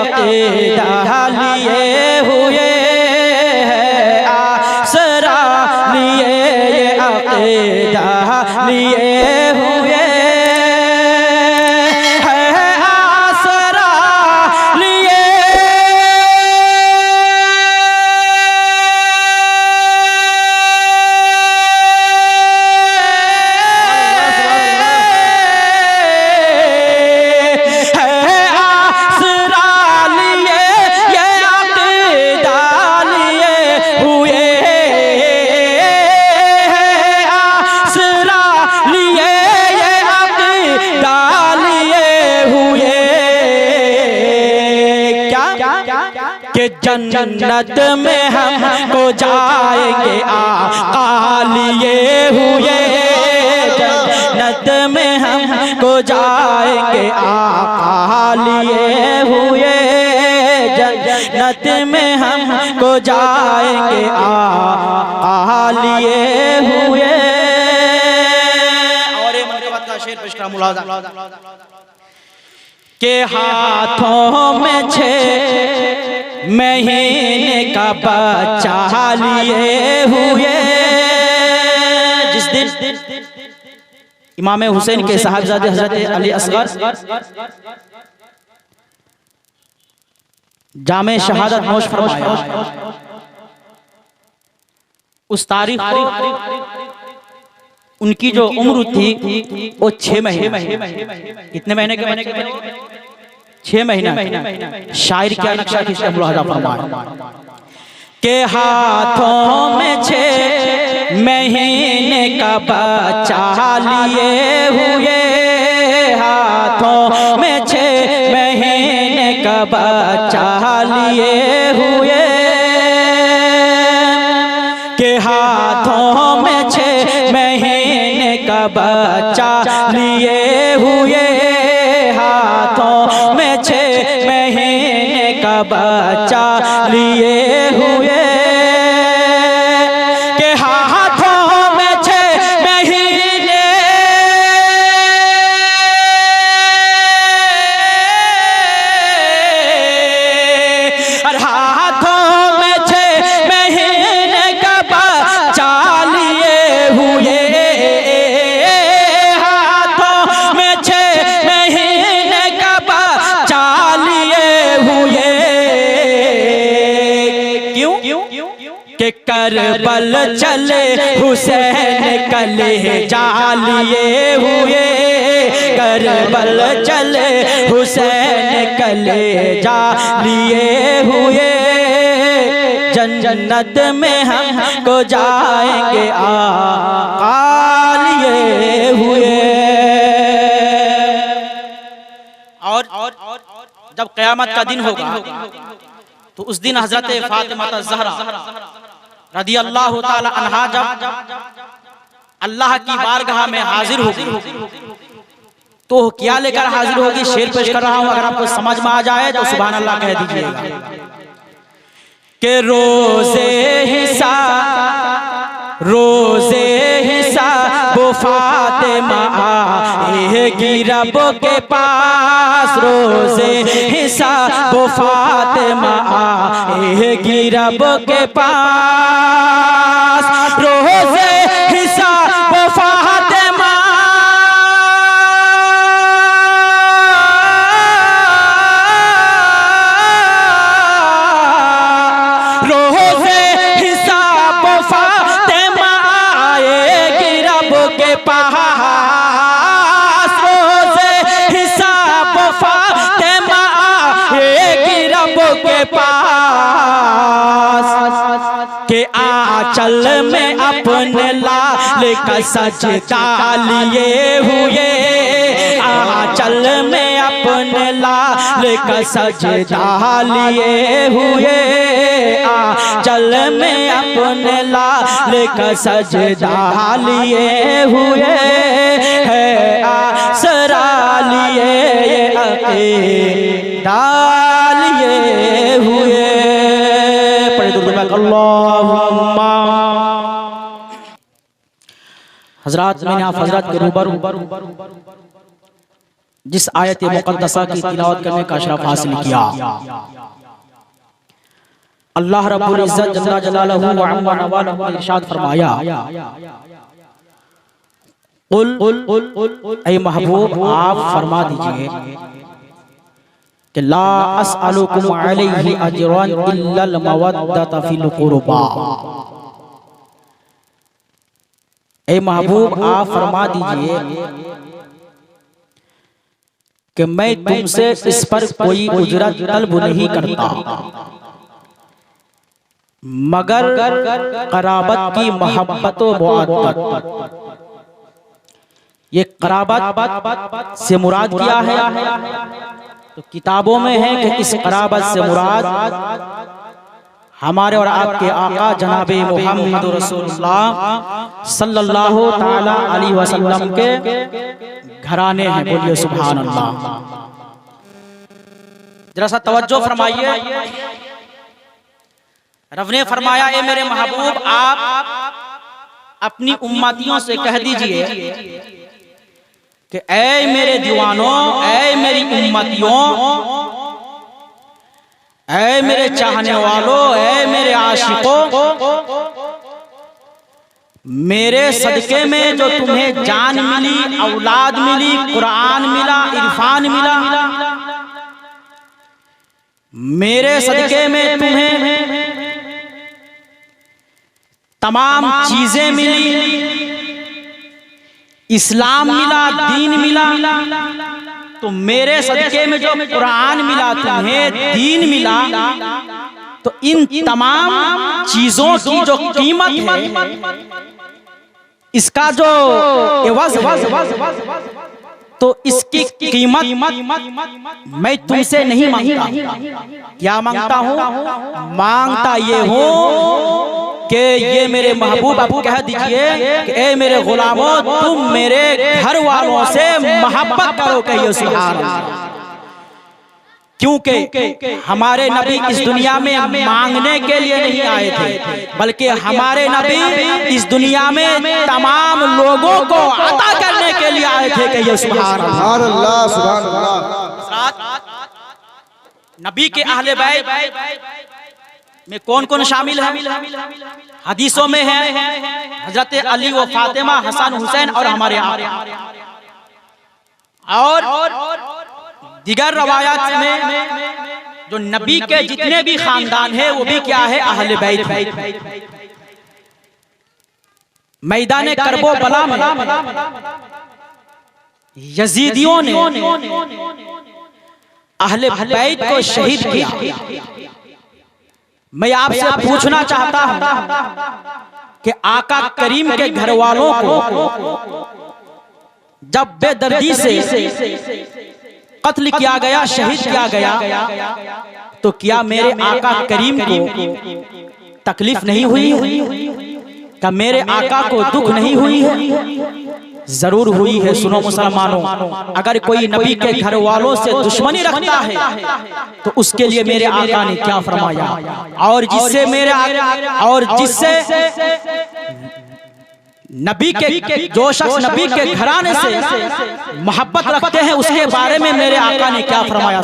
अक़ीदा लिए हुए है, आसरा लिए ये अक़ीदा लिए हुए है, आसरा लिए कि जन्नत में हमको जाएंगे आका लिए हुए, जन्नत में हमको जाएंगे आका लिए हुए, जन्नत में हमको जाएंगे आका लिए हुए। और ये मनक़बत का शेर पेश करा मुलाज़ा के हाथों में 6 महीने का बच्चा लिए हुए, जिस दिन इमाम हुसैन के साहबजादे हज़रत अली असगर जामे शहादत नोश फरमाया, उस तारीख को उनकी जो उम्र थी वो 6 महीने। कितने महीने के? 6 महीना। शायर क्या नक्शा खींचते मुलाज़ा फरमाया के हाथों में 6 महीने का बच्चा लिए हुए, हाथों में 6 महीने का बच्चा लिए हुए, के हाथों में 6 महीने का बच्चा लिए हुए, हाथों में 6 महीने का बच्चा लिए हुए, के हाथों में 6 महीने और हाथों में 6 महीने का बच्चा लिए हुए, हाथों में 6 महीने का बच्चा लिए हुए। क्यों? कि करबल चले हुसैन कलेजा लिए हुए, करबल चले हुसैन कलेजा लिए हुए, जन्नत में हमको जाएंगे आका लिए हुए। और जब क़यामत का दिन होगा तो उस दिन हज़रत फातिमा ज़हरा रज़ी अल्लाह ताला अन्हा जब अल्लाह की बारगाह में हाजिर होगी तो क्या लेकर हाजिर होगी? शेर पेश कर रहा हूं, अगर आपको समझ में आ जाए तो सुभान अल्लाह कह दीजिएगा कि रोज़े हिसाब फातिमा आएगी रब के पास, रोज़े हिसाब फातिमा आएगी रब के पास, रोज़े हिसाब फातिमा के आंचल में अपने लाल का सजदा लिए हुए, आंचल में अपने लाल का सजदा लिए हुए, आंचल में अपने लाल का सजदा लिए हुए है, आसरा लिए अक़ीदा लिए हुए। अल्लाहुम्मा हज़रात, मैंने आप हज़रात के रूबरू जिस आयत मुक़द्दसा की तिलावत करने का शरफ हासिल किया। अल्लाह रब्बुल इज्जत जल्ला जलालहू व अम्मा नवालहू ने इरशाद फरमाया, ऐ महबूब आप फरमा दीजिए कि ला अस्अलुकुम अलैहि अजरन इल्लल मवद्दत फिल कुरबा। ऐ महबूब आप फरमा दीजिए कि मैं तुमसे इस पर कोई उजरत तलब नहीं करता मगर कराबत की मोहब्बत व मुआद्दत। ये कराबत से मुराद क्या है? तो किताबों में है कि इस कराबत से मुराद हमारे और आपके आका जनाबे मोहम्मद रसूलुल्लाह सल्लल्लाहु ताला अलैहि वसल्लम के घराने हैं। बोलिए सुभान अल्लाह। जरा सा तवज्जो फरमाइए। रब ने फरमाया, ए मेरे महबूब आप अपनी उम्मतियों से कह दीजिए कि ऐ मेरे दीवानों, ऐ मेरी उम्मतियों, ऐ मेरे चाहने वालों, ऐ मेरे आशिकों, मेरे सदके में जो तुम्हें जान मिली, औलाद मिली, कुरान मिला, इरफान मिला, मेरे सदके में तुम्हें तमाम चीजें मिली, इस्लाम मिला, दीन मिला, तो मेरे सदके में जो कुरान मिला, तुम्हें दीन मिला, तो इन तमाम चीजों की जो कीमत है, इसका जो एवज है, तो इसकी कीमत मैं तुमसे नहीं मांगता। क्या मांगता हूँ? मांगता ये हूँ कि ये मेरे महबूब आप कह दीजिए कि ए मेरे गुलामों, तुम मेरे घर वालों से मोहब्बत करो। कहिए सुभान अल्लाह। क्योंकि हमारे नबी इस दुनिया में मांगने के लिए नहीं आए थे, बल्कि हमारे नबी इस दुनिया में तमाम लोगों को अता करने के लिए आए थे। कहिए सुभान अल्लाह, सुभान अल्लाह। नबी के अहले बैत में कौन कौन शामिल है? हदीसों में है हजरत अली व फातिमा, हसन हुसैन और हमारे और दिगर रवायात में जो नबी के जितने भी खानदान है वो भी क्या है? अहले बैत है। मैदान करबो बला में यजीदियों ने अहले बैत को शहीद किया। मैं आपसे पूछना चाहता हूं कि आका करीम के घर वालों को जब बेदर्दी से कत्ल किया गया, शहीद किया गया, तो क्या मेरे आका करीम को तकलीफ नहीं हुई? क्या मेरे आका को दुख नहीं हुई है? जरूर हुई है। सुनो मुसलमानों, अगर कोई नबी के घर वालों से दुश्मनी रखता है तो उसके लिए मेरे आका ने क्या फरमाया, और जिससे नबी के जो शख्स नबी के घराने से मोहब्बत रखते हैं उसके बारे में मेरे आका ने क्या फरमाया।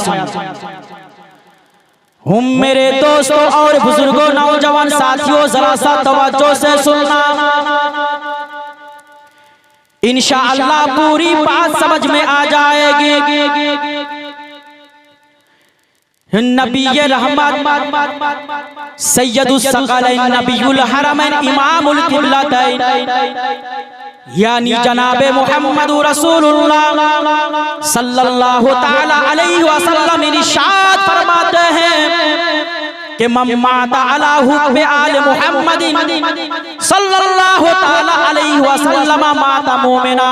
हम मेरे दोस्तों और बुजुर्गों, नौजवान साथियों, जरा सा तवज्जो से सुनना, इंशाअल्लाह पूरी बात समझ में आ जाएगी। नबी रहमत सैयदुस सकलैन नबीउल हरमैन इमामुल किबलतैन यानी जनाबे मुहम्मद रसूलुल्लाह सल्लल्लाहु ताला अलैहि वसल्लम इरशाद फरमाते हैं कि मम्माता अला हुब्बे आले मुहम्मदिन सल्लल्लाहु ताला अलैहि वसल्लम माता मोमिना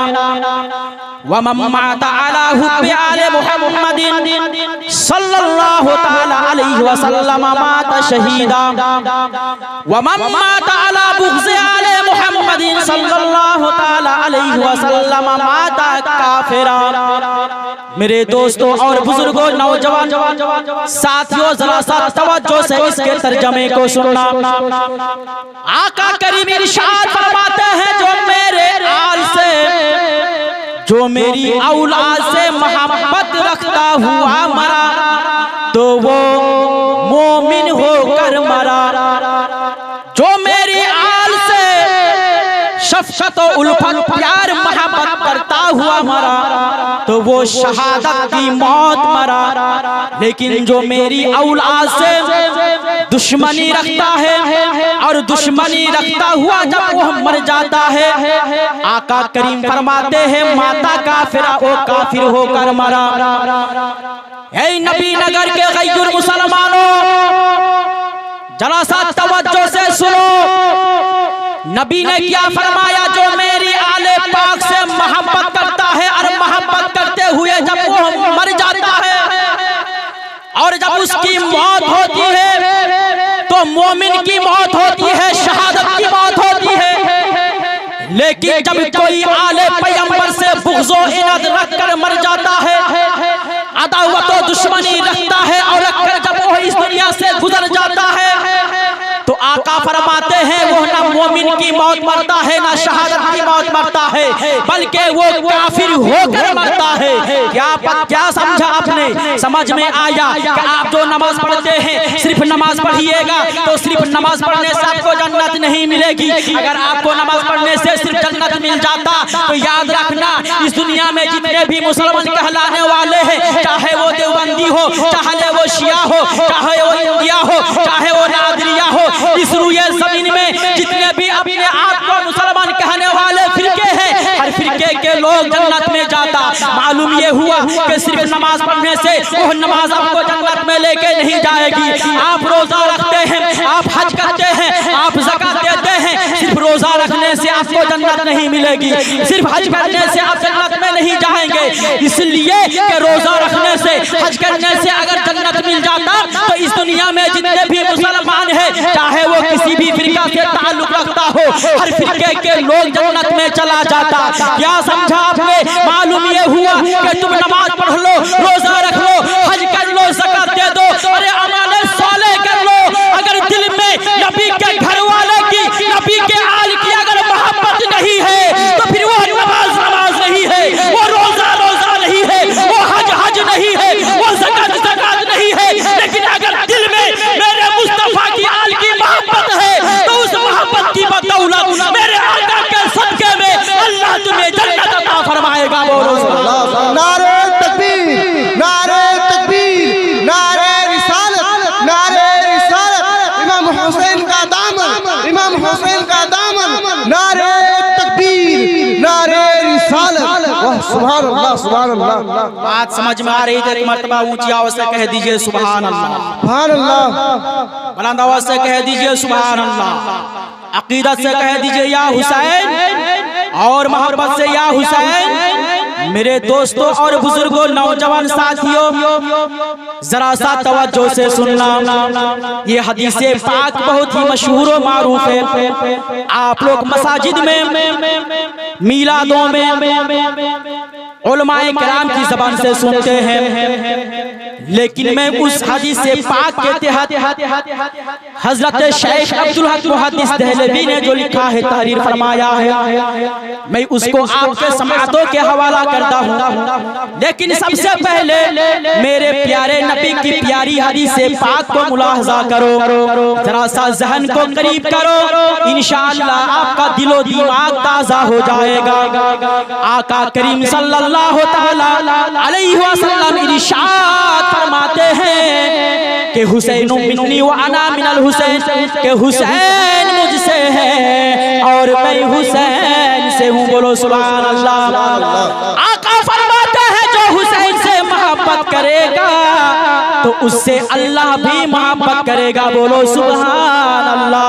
व मम्माता अला हुब्बे आले मुहम्मदिन सल्लल्लाहु ताला अलैहि वसल्लम माता शहीदा व मम्माता अला बुग़्ज़ि आले मुहम्मदिन सल्लल्लाहु ताला अलैहि वसल्लम माता काफिरा। मेरे दोस्तों और बुजुर्गों, नौजवान साथियों, जरा सा तवज्जो से इसके तर्जमे को सुनना। आका करीम इरशाद फरमाते हैं, जो मेरे आल से जो मेरी औलाद से मोहब्बत रखता हुआ मरा तो वो मोमिन होकर मरा। जो मेरी आल से शफ़क़त और उल्फत प्यार मोहब्बत करता हुआ मरा तो वो शहादत की मौत मरा। लेकिन जो मेरी औलाद से दुश्मनी रखता है और दुश्मनी रखता हुआ जब वो मर जाता है, आका करीम फरमाते हैं माता काफिरा वो काफिर होकर मरा। ऐ नबी नगर के गैर मुसलमानों, जरा सा तवज्जो से सुनो। नबी ने क्या फरमाया? जो मेरी आले पाक से मोहब्बत करता है और मोहब्बत करते हुए जब वो मर जाता है और जब उसकी मौत होती है तो मोमिन की मौत होती है, शहादत की मौत होती है। लेकिन जब कोई आले पैगंबर से बुग़्ज़ो इनाद रखकर मर जाता है, अदावत और दुश्मनी रखता है और रखकर जब वो इस दुनिया से गुजर जाता है तो आका फरमाते हैं वो ना मोमिन की मौत मरता है ना शहादत की मौत मरता है, बल्कि वो काफिर होकर मरता है। क्या समझा आपने? समझ में आया कि आप जो नमाज पढ़ते हैं सिर्फ नमाज पढ़िएगा तो सिर्फ नमाज पढ़ने से आपको जन्नत नहीं मिलेगी। अगर आपको नमाज पढ़ने से सिर्फ जन्नत मिल जाता तो याद रखना इस दुनिया में जितने भी मुसलमान कहलाने वाले हैं, चाहे वो देवबंदी हो, चाहे वो शिया हो, चाहे वो इंडिया हो, चाहे वो नादरिया हो, इस रुए जमीन में जितने भी अपने आप को मुसलमान कहने वाले फिरके हैं, हर फिरके के लोग जन्नत में जाता। मालूम ये हुआ कि सिर्फ नमाज पढ़ने से वो नमाज आपको जन्नत में लेके नहीं जाएगी। आप रोजा रखते हैं, आप हज करते हैं, आप ज़कात देते हैं, सिर्फ रोजा रखने से आपको जन्नत नहीं मिलेगी, सिर्फ हज करने से आप जन्नत में नहीं जाएंगे। इसलिए कि रोजा रखने से, हज करने से अगर जन्नत मिल जाता तो इस दुनिया में जितने भी मुसलमान हैं, चाहे वो किसी भी फिरका से ताल्लुक रखता हो, हर फिरके के लोग जन्नत में चला जाता। क्या समझा आपने? मालूम ये हुआ कि तुम नमाज पढ़ लो, रोजा रख लो, हज कर लो, ज़कात दे दो, अरे अमाल साले कर लो, अगर दिल में नबी के घर वाले की, नबी के आल की अगर मोहब्बत नहीं है तो फिर वो नमाज नहीं है, वो रोजा नहीं है, वो हज नहीं है, वो ज़कात नहीं है। लेकिन अगर दिल में मेरे मुस्तफा की आल की मोहब्बत है तो उस मोहब्बत की बदौलत मेरे आका के सदके में अल्लाह तुम्हें जन्नत अता फरमाएगा। बोलो नारे तकबीर, नारे तकबीर, नारे रिसालत, नारे रिसालत। इमाम हुसैन का दामन, इमाम हुसैन का दामन, नारे तकबीर, नारे रिसालत। वाह सुभान अल्लाह, सुभान अल्लाह। बात समझ में आ रही है? एक मर्तबा ऊंची आवाज से कह दीजिए सुभान अल्लाह, सुभान अल्लाह। बुलंद आवाज से कह दीजिए सुभान अल्लाह। अकीदत से कह दीजिए या हुसैन, और मोहब्बत से या हुसैन। मेरे दोस्तों और बुजुर्गों, नौजवान साथियों, जरा सा तवज्जो से सुनना। ये हदीसे पाक बहुत ही मशहूर और मारूफ है। आप लोग मसाजिद में, मीलादों में उलमाए किराम की ज़बान से सुनते हैं, लेकिन मैं उस हदीस से पाक के तहत हजरत शेख अब्दुल हक मुहद्दिस दहलवी ने जो लिखा है, तहरीर फरमाया है, मैं उसको आपके समातों के हवाला करता हूँ। लेकिन सबसे पहले मेरे प्यारे नबी की प्यारी हदीस से पाक को मुलाहजा करो, जरा सा जहन को करीब करो, इंशाअल्लाह आपका दिलो दिमाग ताज़ा हो जाएगा। आका करीम सल्लल्लाहु तआला अलैहि वसल्लम इरशाद फरमाते हैं कि हुसैन मिन्नी व अना मिनल हुसैन, के हुसैन मुझसे है और मैं हुसैन से हूँ। बोलो सुभान अल्लाह। आका फरमाते हैं जो हुसैन से मोहब्बत करेगा तो उससे अल्लाह भी मोहब्बत करेगा। बोलो सुभान अल्लाह।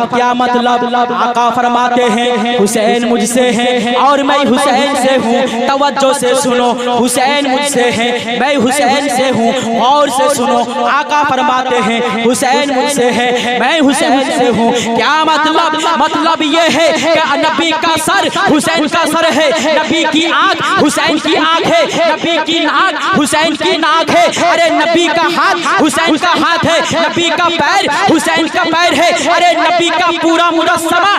क्या मतलब? आका फरमाते हैं हुसैन मुझसे है और मैं हुसैन से हूँ। तवज्जो से सुनो, हुसैन मुझसे है, मैं हुसैन से हूँ। और से सुनो, आका फरमाते हैं हुसैन मुझसे है, मैं हुसैन से हूँ। क्या मतलब? मतलब ये है कि नबी का सर हुसैन का सर है, नबी की आँख हुसैन की आँख है, नबी की नाक हुसैन की नाक है, अरे नबी का हाथ हुसैन का हाथ है, नबी का पैर हुसैन का पैर है। अरे नबी का पूरा मुजस्समा,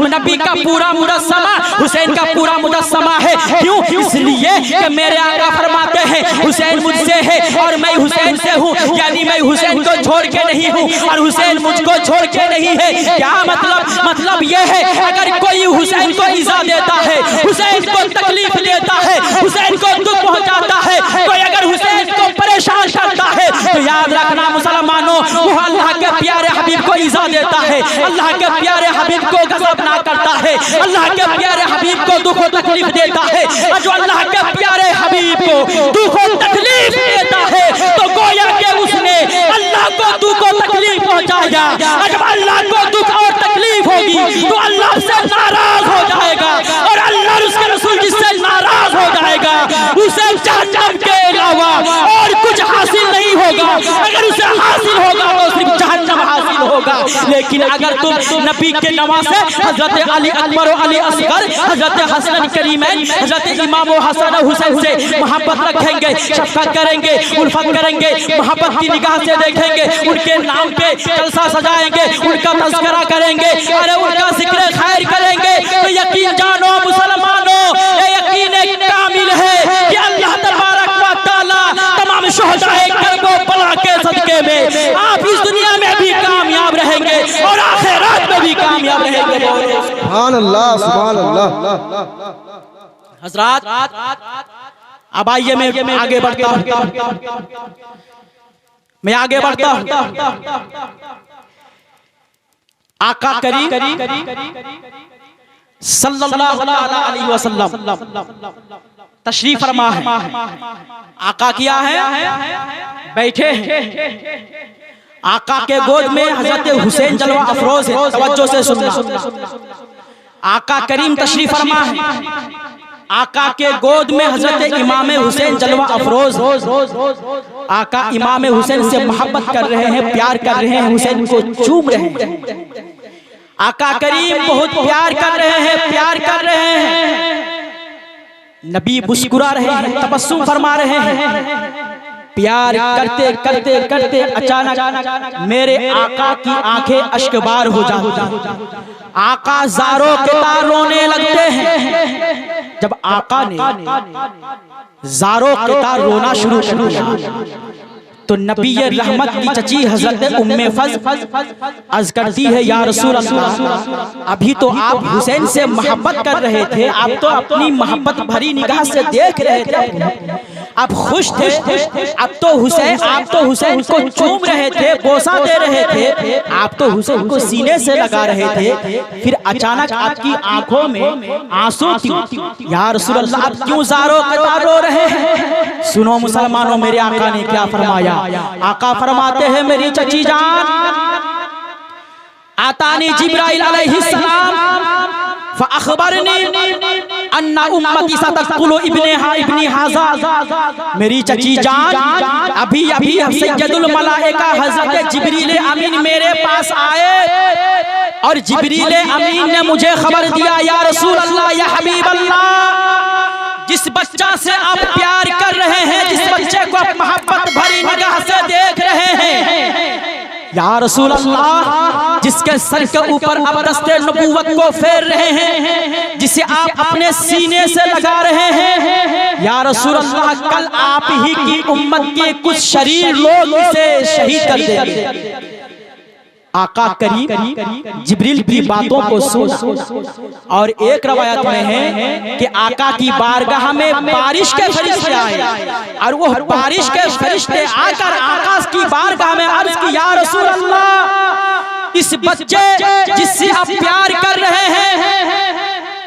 नबी का पूरा मुजस्समा हुसैन का पूरा मुजस्समा है। क्यों? इसलिए कि मेरे आका फरमाते हैं हुसैन मुझसे है और मैं हुसैन से हूँ, यानी मैं हुसैन को छोड़ के नहीं हूँ और हुसैन मुझको छोड़ के नहीं है। क्या मतलब यह है, अगर कोई हुसैन को ईज़ा देता है, हुसैन को तकलीफ देता है, हुसैन को दुख पहुंचाता है, कोई अगर हुसैन को परेशान करता है, तो याद रखना मुसलमानों, वो अल्लाह के प्यारे हबीब को ईज़ा देता है, अल्लाह के प्यारे हबीब को गज़ब ना करता है, अल्लाह के प्यारे हबीब को दुख और तकलीफ देता है। और जो अल्लाह के प्यारे हबीब को दुख और तकलीफ देता है, तो गोया के उसने अल्लाह को दुख और तकलीफ पहुंचाया। और जब अल्लाह को दुख और तकलीफ होगी तो अल्लाह से नाराज हो जाएगा, और अल्लाह उसके रसूल जिससे नाराज हो जाएगा उसे जहन्नम के अलावा और कुछ हासिल नहीं होगा। अगर उसे हासिल होगा तो सिर्फ जहन्नम हासिल होगा। लेकिन अगर तुम नबी के नवासे हजरत अली अकबर और अली असगर, हजरत हसन करीमैन, हजरत इमाम हसन हुसैन से मोहब्बत रखेंगे, शफकत करेंगे, उल्फत करेंगे, मोहब्बत की निगाह से देखेंगे, उनके नाम पे जलसा सजाएंगे, उनका तज़किरा करेंगे, अरे उनका जिक्र खैर करेंगे, तो यकीन जानो मुसलमानों, ये यकीन कामिल है कि अल्लाह तबारक व तआला तमाम शुहदाए करबला के सदके में आप इस दुनिया में भी कामयाब रहेंगे और आखिरत में भी कामयाब रहेंगे। सुभान अल्लाह, सुभान अल्लाह। हजरात, अब आइए मैं आगे बढ़ता हूँ, मैं आगे बढ़ता हूँ। आका करीम सल्लल्लाहु अलैहि वसल्लम तशरीफ फरमा है। आका किया है, बैठे हैं। आका के गोद में हजरत हुसैन जलवा अफरोज है, तवज्जो से सुनना। आका करीम तशरीफ फरमा है, आका के गोद में हजरत इमाम हुसैन जलवा अफरोज। आका इमाम हुसैन से मोहब्बत कर रहे हैं, प्यार कर रहे हैं, हुसैन को चूम रहे हैं। आका करीम बहुत प्यार कर रहे हैं, प्यार कर रहे हैं। नबी मुस्कुरा रहे हैं, तबस्सुम फरमा रहे हैं। प्यार करते करते करते अचानक मेरे आका की आंखें अश्कबार हो जाती, आका ज़ारों के तार रोने लगते हैं। जब आका ने ज़ारों के तार रोना शुरू कर दिया तो नबी रहमत की चची हजरत उम्मे फज़ अर्ज करती है, या रसूल अल्लाह, अभी तो आप हुसैन से मोहब्बत कर रहे थे, आप तो अपनी मोहब्बत भरी निगाह से देख रहे थे, आप खुश थे, अब तो आप तो हुसैन को चूम रहे थे, बोसा दे रहे थे, आप तो हुसैन को सीने से लगा रहे थे, फिर अचानक आपकी आंखों में आंसू क्यों? या रसूल अल्लाह, आप क्यों ज़ारों के तार रो रहे हैं? सुनो मुसलमानों, मेरे आका ने क्या फरमाया। आका फरमाते हैं, मेरी चची जान, आतानी जिब्राइल अलैहिस्सलाम फअखबरनी अन्ना उम्मती सतक़ुलु इब्नी हाज़ा। मेरी चची जान, अभी सैयदुल मलाइका हज़रत जिब्रील अमीन मेरे पास आए और जिब्रील अमीन ने मुझे खबर दिया, या रसूल अल्लाह, या हबीब अल्लाह, जिस बच्चा से आप प्यार कर रहे हैं, जिस बच्चे को आप मोहब्बत भरी निगाह से देख रहे हैं, या रसूल अल्लाह, जिसके सर के ऊपर आप दस्ते नबूवत को फेर रहे हैं, जिसे आप अपने सीने से लगा रहे हैं, या रसूल अल्लाह, कल आप ही की उम्मत के कुछ शरीर लोग इसे शहीद कर देंगे। आका करीम जिब्रील की बातों को सुना और एक रवायत में है कि आका की बारगाह में बारिश के फरिश्ते आए और वो बारिश के फरिश्ते आकर आका की बारगाह में अर्ज की, या रसूल अल्लाह, इस बच्चे जिससे आप प्यार कर रहे हैं,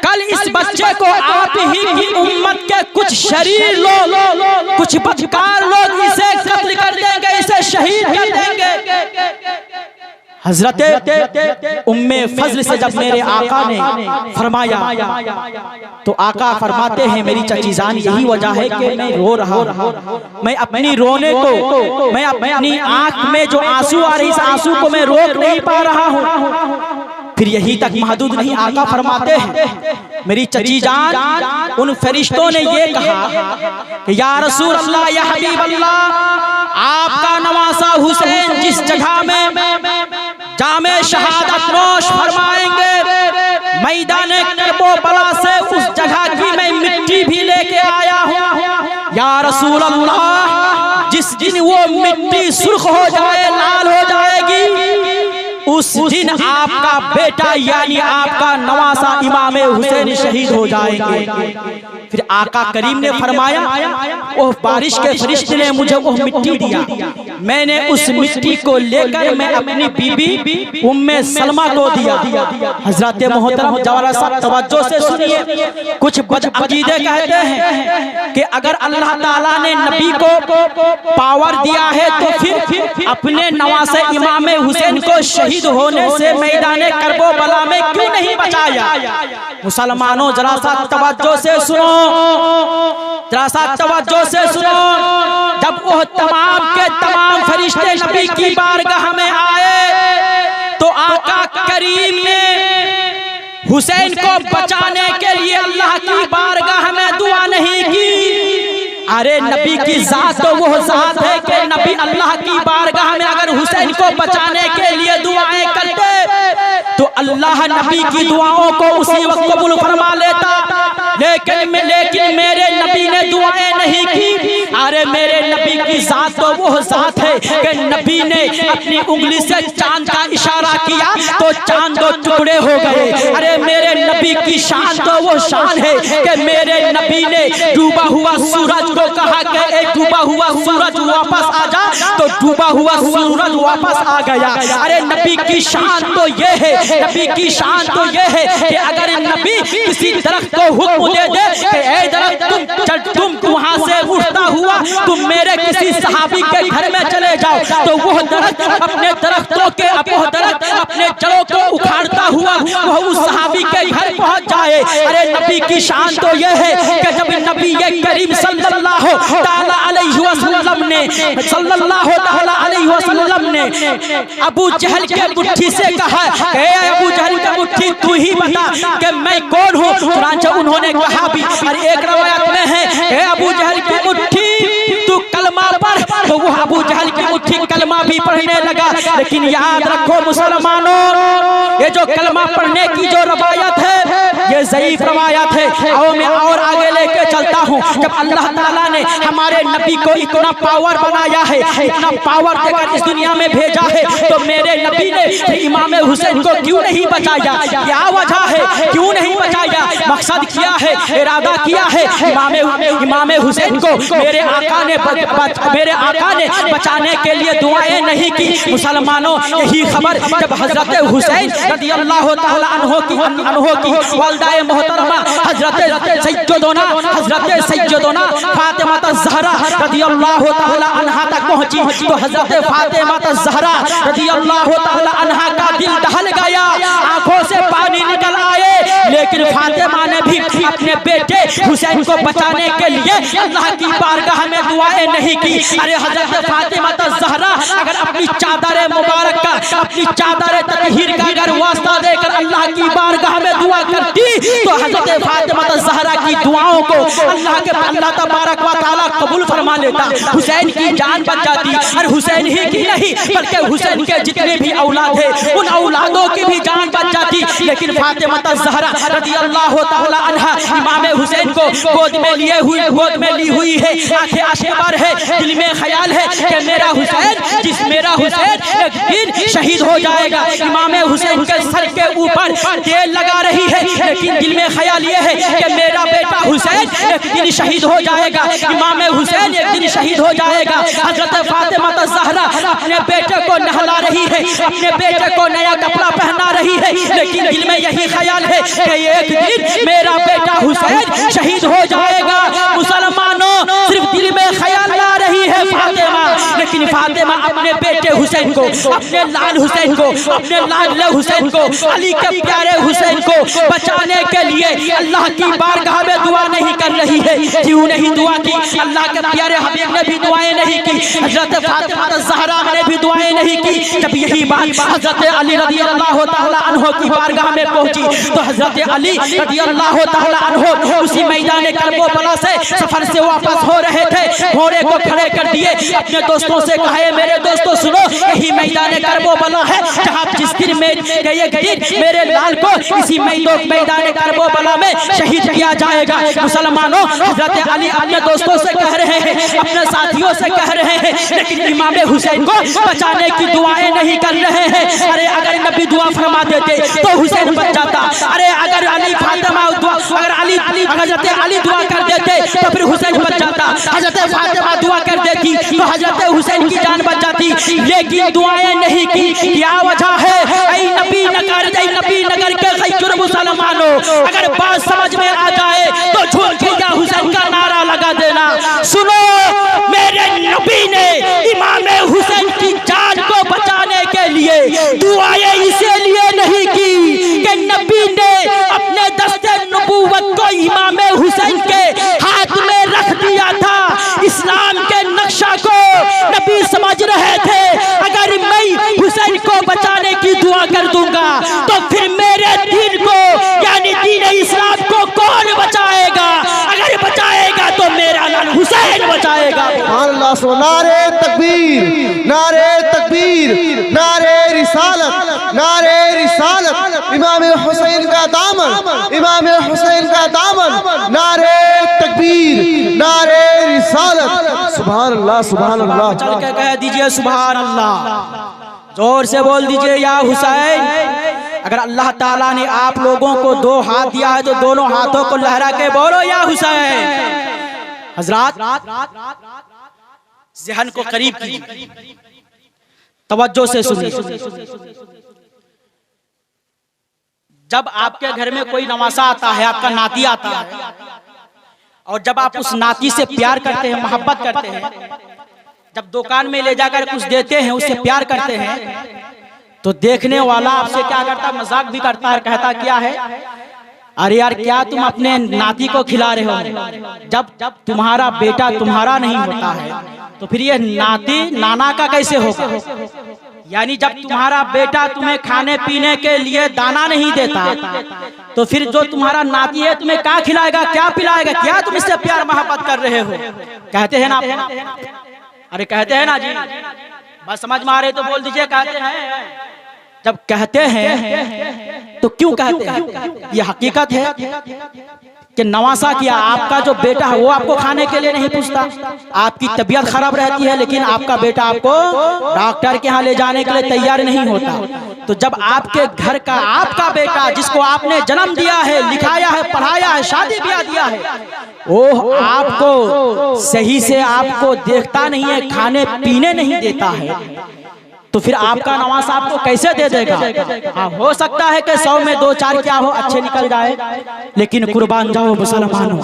कल इस बच्चे को आप ही की उम्मत के कुछ शरीर लोग, कुछ बदकार लोग इसे कत्ल कर देंगे, इसे शहीद कर देंगे। हजरत उम्मे फजल से जब मेरे आका ने फरमाया तो आका फरमाते हैं, मेरी चची जान, यही वजह है कि मैं रो रहा हूँ, मैं अपनी रोने को, मैं अपनी आंख में जो आंसू आ रही, इस आंसू को मैं रोक नहीं पा रहा हूँ। फिर यही तक महदूद नहीं, आका फरमाते हैं, मेरी चची जान, उन फरिश्तों ने ये कहा कि या रसूल अल्लाह, या हबीब अल्लाह, आपका नवासा हुसैन जिस जगह में जामे शहादत नोश फरमाएंगे, मैदान करबला से उस जगह की मैं मिट्टी भी लेके आया हूँ या रसूल अल्लाह। जिस दिन वो मिट्टी सुर्ख हो जाए, लाल हो जाएगी, उस दिन आपका बेटा यानी आपका नवासा इमाम हुसैन शहीद हो जाएंगे। फिर आका करीम ने फरमाया, वो बारिश के फरिश्ते ने मुझे वो मिट्टी दिया, मैंने उस मिट्टी को लेकर मैं अपनी बीबी उम्मे सलमा को दिया। हजरत मोहतरम जवारा साहब तवज्जो से सुनिए, कुछ बदअकीदे कहते हैं कि अगर अल्लाह ताला ने नबी को पावर दिया है तो फिर अपने नवासे इमाम हुसैन को शहीद होने से मैदान करबला में क्यों नहीं बचाया। मुसलमानों जरा सा तवज्जो से सुनो, जरा सा तवज्जो से सुनो। जब वो तमाम के तमाम फरिश्ते नबी की बारगाह में आए तो आका करीम ने हुसैन को बचाने के लिए अल्लाह की बारगाह में दुआ नहीं की। अरे नबी की जात तो वो जात है कि नबी अल्लाह की बारगाह में अगर हुसैन को बचाने के लिए दुआएं करते तो अल्लाह नबी की दुआओं को उसी वक्त कबूल फरमा लेता। लेकिन मेरे नबी ने दुआएं नहीं की। अरे मेरे नबी की जात तो वो जात है कि नबी ने अपनी उंगली से चांद का इशारा किया तो चांद दो टुकड़े हो गए। अरे मेरे नबी की शान तो वो शान है कि मेरे नबी ने डूबा हुआ सूरज को कहा कि ए डूबा हुआ सूरज वापस आ जा, तो डूबा हुआ सूरज वापस आ गया। अरे नबी की शान तो ये है, नबी की शान तो ये है कि अगर नबी किसी दरख्त को हुक्म दे दे कि ए दरख्त तुम वहां से उठता हुआ तुम मेरे किसी सहाबी के घर में चले जाओ, तो वह दरख्त अपने दरख्तों के अपने जड़ों को उखाड़ता हुआ वह उस सहाबी के घर पहुंच जाए। अरे नबी की शान तो ये है कि जब नबी ये करीम सल्लल्लाहु ताला अलैहि वसल्लम ने अबू जहल के मुट्ठी से कहा, अबू जहल का मुट्ठी तू ही बता कि मैं कौन हूँ। चुनांचे उन्होंने कहा भी, और एक रवायत में है अबू जहल की मुट्ठी तू कलमा पढ़, तो वो अबू जहल की मुट्ठी कलमा भी पढ़ने लगा। लेकिन याद रखो मुसलमानों, ये जो कलमा पढ़ने की जो रवायत है ये ज़ईफ रवायत है। और मैं और आगे लेके चलता हूँ, जब अल्लाह ताला ने हमारे नबी को इतना पावर बनाया है, इतना पावर देकर इस दुनिया में भेजा है, तो मेरे नबी ने इमाम हुसैन को क्यों नहीं बचाया? क्या वजह है, क्यों नहीं बचाया? मकसद किया है, इरादा किया है, इमाम हुसैन को मेरे आका ने बचाने के लिए दुआएं नहीं की। मुसलमानों यही खबर जब हजरत हुसैन रदियल्लाहु ताला अन्हो की वालिदा मोहतरमा हजरत सैयदना फातिमा ज़हरा रदियल्लाहु ताला अन्हा तक पहुंची, तो हजरत फातिमा ज़हरा रदियल्लाहु ताला अन्हा का दिल दहल गया, आंखों से पानी निकल आए। लेकिन फातिमा ने भी अपने बेटे हुसैन को बचाने के लिए अल्लाह की बारगाह में दुआएं नहीं की। अरे हजरत फातिमा ज़हरा अगर अपनी चादर मुबारक का, अपनी चादर ततहीर का अगर वास्ता देकर अल्लाह की बारगाह में दुआ करती तो हजरत फातिमा ज़हरा की दुआओं को अल्लाह तबारक व तआला कबूल फरमा लेता, हुसैन की जान बच जाती। और हुसैन ही की नहीं बल्कि हुसैन के जितने भी औलाद है उन औलादों की भी जान बच जाती। लेकिन फातिमा ज़हरा रदियल्लाहु ताला अन्हा इमाम हुसैन को गोद में ली हुई है, आंखें आशेबार है, दिल में ख्याल है कि मेरा हुसैन एक दिन शहीद हो जाएगा। इमाम हुसैन के सर के ऊपर तेल लगा रही है, लेकिन दिल में ख्याल ये है कि मेरा बेटा हुसैन एक दिन शहीद हो जाएगा, इमाम हुसैन एक दिन शहीद हो जाएगा। हजरत फातिमा ज़हरा अपने बेटे को नहला रही है, अपने बेटे को नया कपड़ा पहना रही है, लेकिन दिल में यही ख्याल है कि एक दिन मेरा बेटा हुसैन शहीद हो जाएगा। मुसलमानों सिर्फ दिल में ख्याल ला रही है फातिमा, लेकिन फातिमा अपने बेटे हुसैन को, अपने लाल हुसैन को, अपने लाडले हुसैन को, अली के प्यारे हुसैन को बचाने के लिए अल्लाह की बारगाह में दुआ नहीं कर रही है। क्यों नहीं दुआ की? अल्लाह के प्यारे हबीब ने भी दुआएं नहीं की, हजरत फातिमा ज़हरा ने भी दुआएं नहीं की। जब यही बात हजरत अली रदियल्लाहु ताला अन्हो की बारगाह में पहुंची तो हजरत अली रदियल्लाहु ताला अन्हो उसी मैदान करबला से सफर से वापस हो रहे थे, घोड़े को खड़े कर दिए, अपने दोस्तों दोस्तों से कहा है मेरे दोस्तों सुनो, यही मैदान करबला है जहाँ जिस दिन मेरे लाल को इसी मैदान करबला में शहीद किया जाएगा। मुसलमानों, हजरत अली अपने दोस्तों से कह रहे हैं, अपने साथियों से कह रहे हैं, लेकिन इमाम हुसैन को बचाने की दुआएं नहीं कर रहे हैं। अरे अगर नबी दुआ फरमा देते तो हुसैन बच जाता। अरे अगर अली फातिमा अगर हजरत अली दुआ कर देते तो फिर हुसैन बच जाता। हजरत फातिमा दुआ कर देती तो हजरत हुसैन की जान बच जाती, लेकिन दुआएं नहीं की। क्या वजह है? ऐ नबी नगर के गैर मुसलमानों, अगर बात समझ में आ जाए तो झूठ के या हुसैन का नारा लगा देना। सुनो, मेरे नबी ने इमाम हुसैन की जान को बचाने के लिए दुआएं इसीलिए नहीं की कि नबी ने अपने दस्ते नबूवत को इमाम हुसैन के हाथ में रख दिया था। इस्लाम के नक्शा को नबी समझ रहे थे, अगर मैं हुसैन को बचाने की दुआ कर दूंगा तो फिर मेरे दीन को यानी दीन इस्लाम को कौन बचाएगा? अगर बचाएगा तो मेरा नाम हुसैन बचाएगा। अल्लाह सो नारे तकबीर, नारे तकबीर, नारे रिसालत, नारे रिसालत, इमाम हुसैन का दामन, इमाम हुसैन का दामन, नारे तकबीर, नारे रिसालत। सुभान अल्लाह, सुभान अल्लाह। चल के कह दीजिए सुभान अल्लाह, जोर से बोल दीजिए या हुसैन। अगर अल्लाह ताला ने आप लोगों को दो हाथ दिया है तो दोनों हाथों को लहरा के बोलो या हुसैन। हजरात, ज़हन को करीब कीजिए, तवज्जो से सुनिए। जब आपके घर में कोई नवासा आता है, आपका नाती आता है, और जब आप उस नाती से प्यार करते हैं, मोहब्बत करते हैं, जब दुकान में ले जाकर कुछ देते हैं, उससे प्यार करते हैं, तो देखने वाला आपसे क्या करता, मजाक भी करता है, कहता क्या है, अरे यार क्या तुम अपने नाती को खिला रहे हो? जब तुम्हारा बेटा तुम्हारा नहीं होता है तो फिर ये नाती नाना का कैसे होगा? यानी जब तुम्हारा बेटा तुम्हें खाने पीने के लिए दाना नहीं देता तो फिर जो तुम्हारा नाती है तुम्हें क्या खिलाएगा, क्या पिलाएगा? क्या तुम इससे प्यार मोहब्बत कर रहे हो? कहते हैं ना, अरे कहते हैं ना जी, बस समझ में आ रहे तो बोल दीजिए कहते हैं। जब कहते हैं तो क्यों कहते हैं? ये हकीकत है कि नवासा किया, आपका जो बेटा है वो आपको खाने के लिए नहीं पूछता, आपकी तबीयत खराब रहती है लेकिन आपका बेटा आपको डॉक्टर के यहाँ ले जाने के लिए तैयार नहीं होता। तो जब आपके घर का आपका बेटा जिसको आपने जन्म दिया है, लिखाया है, पढ़ाया है, शादी ब्याह दिया है, वो आपको सही से आपको देखता नहीं है, खाने पीने नहीं देता है, तो फिर आपका नवासा आपको कैसे दे देगा? हाँ, हो सकता है कि 100 में 2-4 क्या हो, अच्छे निकल जाए, लेकिन कुर्बान जाओ मुसलमानों,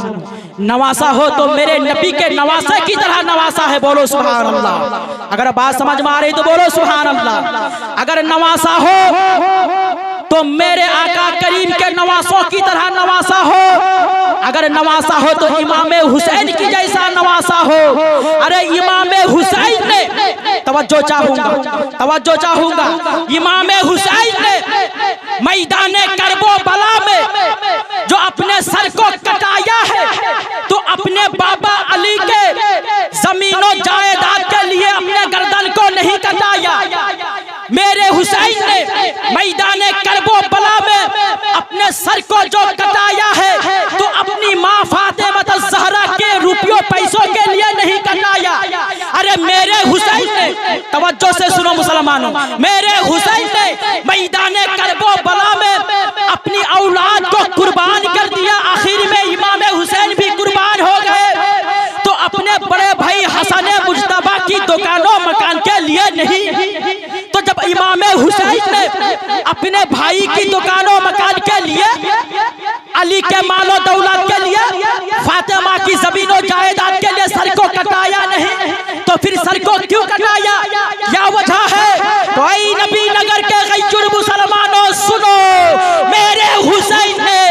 नवासा हो तो मेरे नबी के नवासे की तरह नवासा है। बोलो सुभान अल्लाह। अगर बात समझ में आ रही तो बोलो सुभान अल्लाह। अगर नवासा हो तो मेरे आका करीम के नवासों की तरह नवासा हो। अगर नवासा हो तो इमाम हुसैन की जैसा नवासा हो। अरे इमाम हुसैन ने, तवज्जो चाहूंगा, इमाम हुसैन ने मैदान करबला में जो अपने सर को कटाया है तो अपने बाबा अली के जमीनों जायदाद के लिए अपने गर्दन को नहीं कटाया। मेरे हुसैन ने मैदान करबला में अपने सर को जो कटाया है तो अपनी माँ फातिमा ज़हरा के रुपयों पैसों के लिए नहीं कटाया। अरे मेरे हुसैन ने, तवज्जो से सुनो मुसलमानों, मेरे हुसैन ने मैदान करबला में अपनी औलाद को कुर्बान कर दिया। आखिर में इमाम हुसैन भी कुर्बान हो गए तो अपने बड़े भाई हसन मुज्तबा की दुकानों मकान के लिए नहीं। तो जब इमाम हुसैन ने अपने भाई की दुकानों मकान के लिए, अली के मालो दौलत के लिए, फातिमा की जमीनों जायदाद के लिए सर को कटाया नहीं तो फिर सर को क्यों कटाया? क्या वजह है? तो ऐ नबी नगर के गैर मुसलमानों सुनो, मेरे हुसैन ने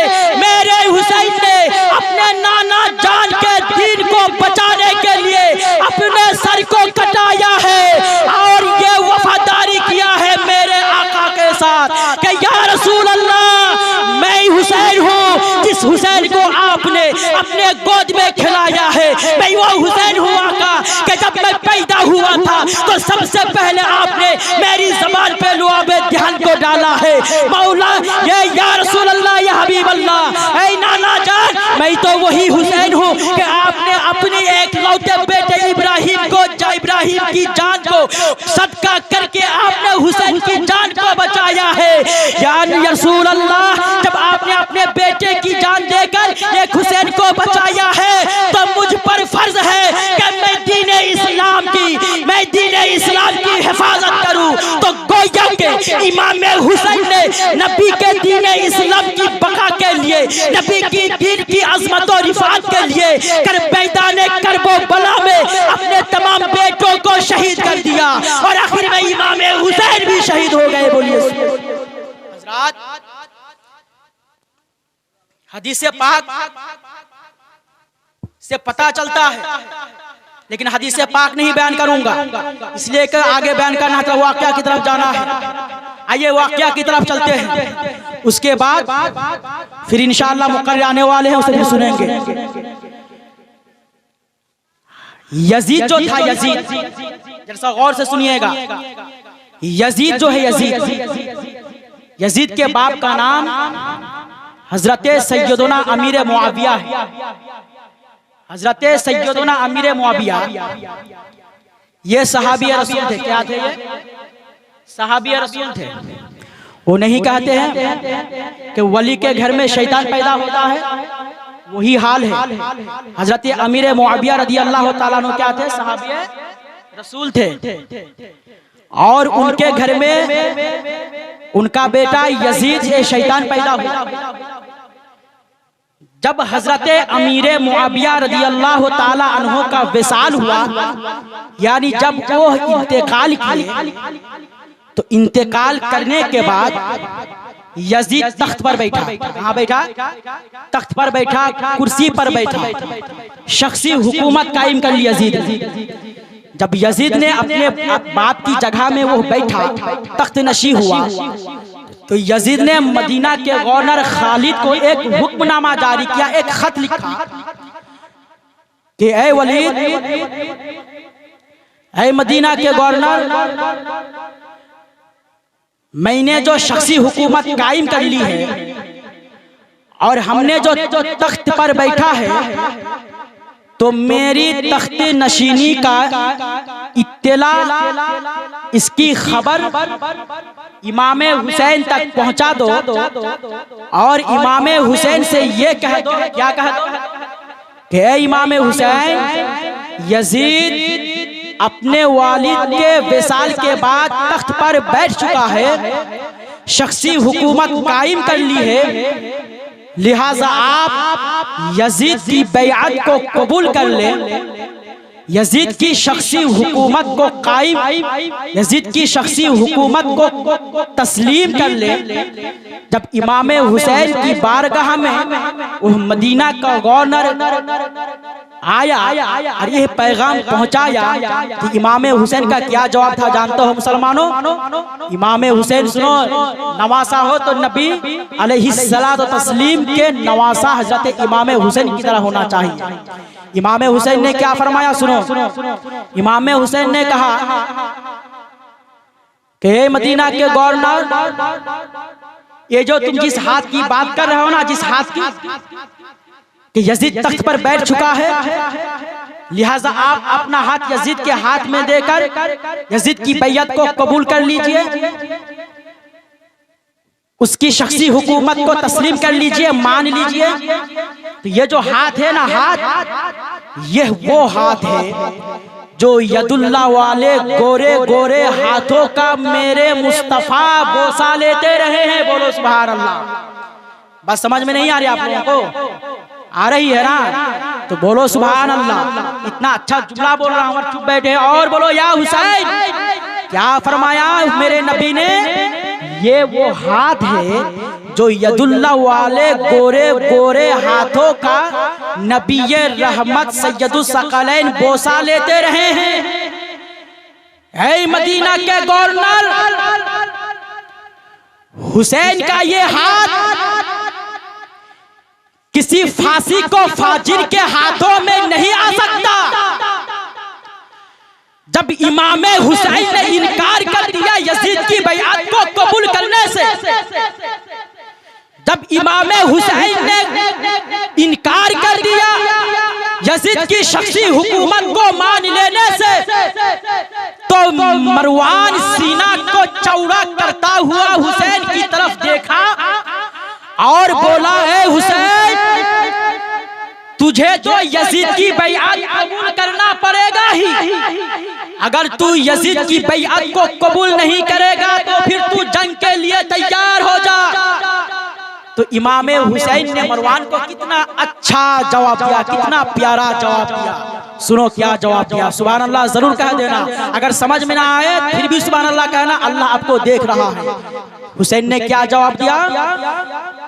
अपने नाना जान के दीन को बचाने के लिए अपने सर को कटाया है और ये वफादारी किया है मेरे आका के साथ कि या रसूल अल्लाह, मैं हुसैन हूँ जिस हुसैन को आपने अपने गोद में खिलाया है। मैं वो हुसैन हूँ आका कि जब मैं पैदा हुआ था तो सबसे पहले आपने मेरी ज़बान पे लुआबे ध्यान को डाला है। मौला ये या रसूल अल्लाह, या हबीब अल्लाह, ऐ नाना जान, मैं तो वही हुसैन हूँ कि आपने अपने एक लौटे बेटे इब्राहिम की जान को सदका करके आपने हुसैन की जान को बचाया है। या रसूल अल्लाह, जब आपने अपने बेटे की जान देकर एक हुसैन को बचाया है तो मुझ पर फर्ज है कि मैं दीन इस्लाम की हिफाजत करूं। तो गोया के इमाम हुसैन ने नबी के दीन इस्लाम की बका के लिए, नबी की दीन की अजमत और रिफात के लिए मैदान करबो बला में अपने तमाम बेटों को शहीद कर दिया और आखिर में इमाम हुसैन भी शहीद हो गए। बोलिए हज़रात, हदीस पाक से पता चलता है, लेकिन हदीस पाक नहीं बयान करूंगा इसलिए कि आगे बयान करना था, वाक़या की तरफ जाना है। आइए वाक़या की तरफ चलते हैं, उसके बाद फिर इंशाअल्लाह मुकर्रर आने वाले हैं, उसे भी सुनेंगे। यजीद जो था, यजीद जरा गौर से सुनिएगा, यजीद जो है, यजीद के बाप का नाम हजरत सैयदना अमीर मुआविया है। हजरत सैयदना अमीर मुआविया ये सहाबी रसूल थे। क्या थे ये? सहाबी रसूल थे। वो नहीं कहते हैं कि वली के घर में शैतान पैदा होता है, वही हाल है। हजरत अमीर मुआविया रदी अल्लाह ताला अन्हु क्या थे? सहाबी रसूल थे। और उनके घर में उनका बेटा यजीद से शैतान पैदा हुआ। जब हजरत अमीर मुआविया रदी अल्लाह ताला अन्हु का विसाल हुआ, यानी जब वो इंतकाल किए, तो इंतकाल करने के बाद यजीद तख्त पर बैठा। कहाँ बैठा? तख्त पर बैठा, कुर्सी पर बैठा, शख्सी हुकूमत कायम कर ली यजीद। जब यजीद ने अपने बाप की जगह में वो बैठा, तख्त नशी हुआ, तो यजीद ने मदीना के गवर्नर खालिद को एक हुक्मनामा जारी किया, एक खत लिखा कि ऐ वलीद, ऐ मदीना के गवर्नर, मैंने जो शख्सी हुकूमत कायम कर ली है और हमने जो तख्त पर बैठा है, तो मेरी तख्त नशीनी का इत्तला, इसकी खबर इमाम हुसैन तक पहुंचा दो और इमाम हुसैन से ये कह दो, क्या कह दो कि इमाम हुसैन, यजीद अपने वालिद के विसाल के बाद तख्त पर बैठ चुका है, शख्सी हुकूमत कायम कर ली है, लिहाजा आप यजीद की बैअत को कबूल कर ले, यजीद की शख्सी हुकूमत को कायम, यजीद की शख्सी हुकूमत को तस्लीम कर ले। जब इमाम हुसैन की बारगाह में वो मदीना का गवर्नर आया और ये पैगाम पहुंचाया, तो इमाम हुसैन का क्या जवाब था जानते हो मुसलमानों? इमाम हुसैन सुनो, नवासा हो तो नबी अलैहिस्सलात व तस्लीम के नवासा हजरत इमाम हुसैन की तरह होना चाहिए। इमाम हुसैन ने क्या फरमाया? सुनो, इमाम हुसैन ने कहा कि मदीना के गवर्नर, ये जो तुम जिस हाथ की बात कर रहे हो ना, जिस हाथ की, कि यजीद तख्त पर बैठ चुका है, लिहाजा आप अपना हाथ यजीद के हाथ में देकर यजीद की बैयत को कबूल कर लीजिए, उसकी शख्सी हुकूमत को तस्लीम कर लीजिए, मान लीजिए। तो ये जो हाथ है ना, हाथ, यह वो हाथ है जो यदुल्ला वाले गोरे गोरे हाथों का मेरे मुस्तफा बोसा लेते रहे हैं। बोलो सुभान अल्लाह। बस समझ में नहीं आ रही आप लोगों को? आ रही है ना? तो बोलो सुभान अल्लाह। इतना अच्छा जुमला बोल रहा हूँ और चुप बैठे। और बोलो या हुसैन, क्या फरमाया मेरे नबी ने? ये वो हाथ है जो यदुल्ला वाले गोरे गोरे हाथों का नबी रहमत सैयदुस सकलैन बोसा लेते रहे हैं। ऐ मदीना के गवर्नर, हुसैन का ये हाथ किसी फांसी को फाजिर के हाथों में नहीं आ सकता। जब इमाम हुसैन ने इनकार कर दिया यजीद की बैअत को कबूल करने से, जब इमाम हुसैन ने इनकार कर दिया यजीद की शख्सी हुकूमत को मान लेने से, तो मरवान सीना को चौड़ा करता हुआ हुसैन की तरफ देखा और बोला, ए हुसैन, तुझे तो यजीद की बैअत कबूल करना पड़ेगा ही। अगर तू यजीद की बैअत को कबूल नहीं करेगा तो फिर तू जंग के लिए तैयार हो जा। तो इमाम हुसैन ने मरवान को कितना अच्छा जवाब दिया, कितना प्यारा जवाब दिया। सुनो क्या जवाब दिया, सुभान अल्लाह जरूर कह देना, अगर समझ में ना आए फिर भी सुभान अल्लाह कहना, अल्लाह आपको देख रहा है। हुसैन ने क्या जवाब दिया,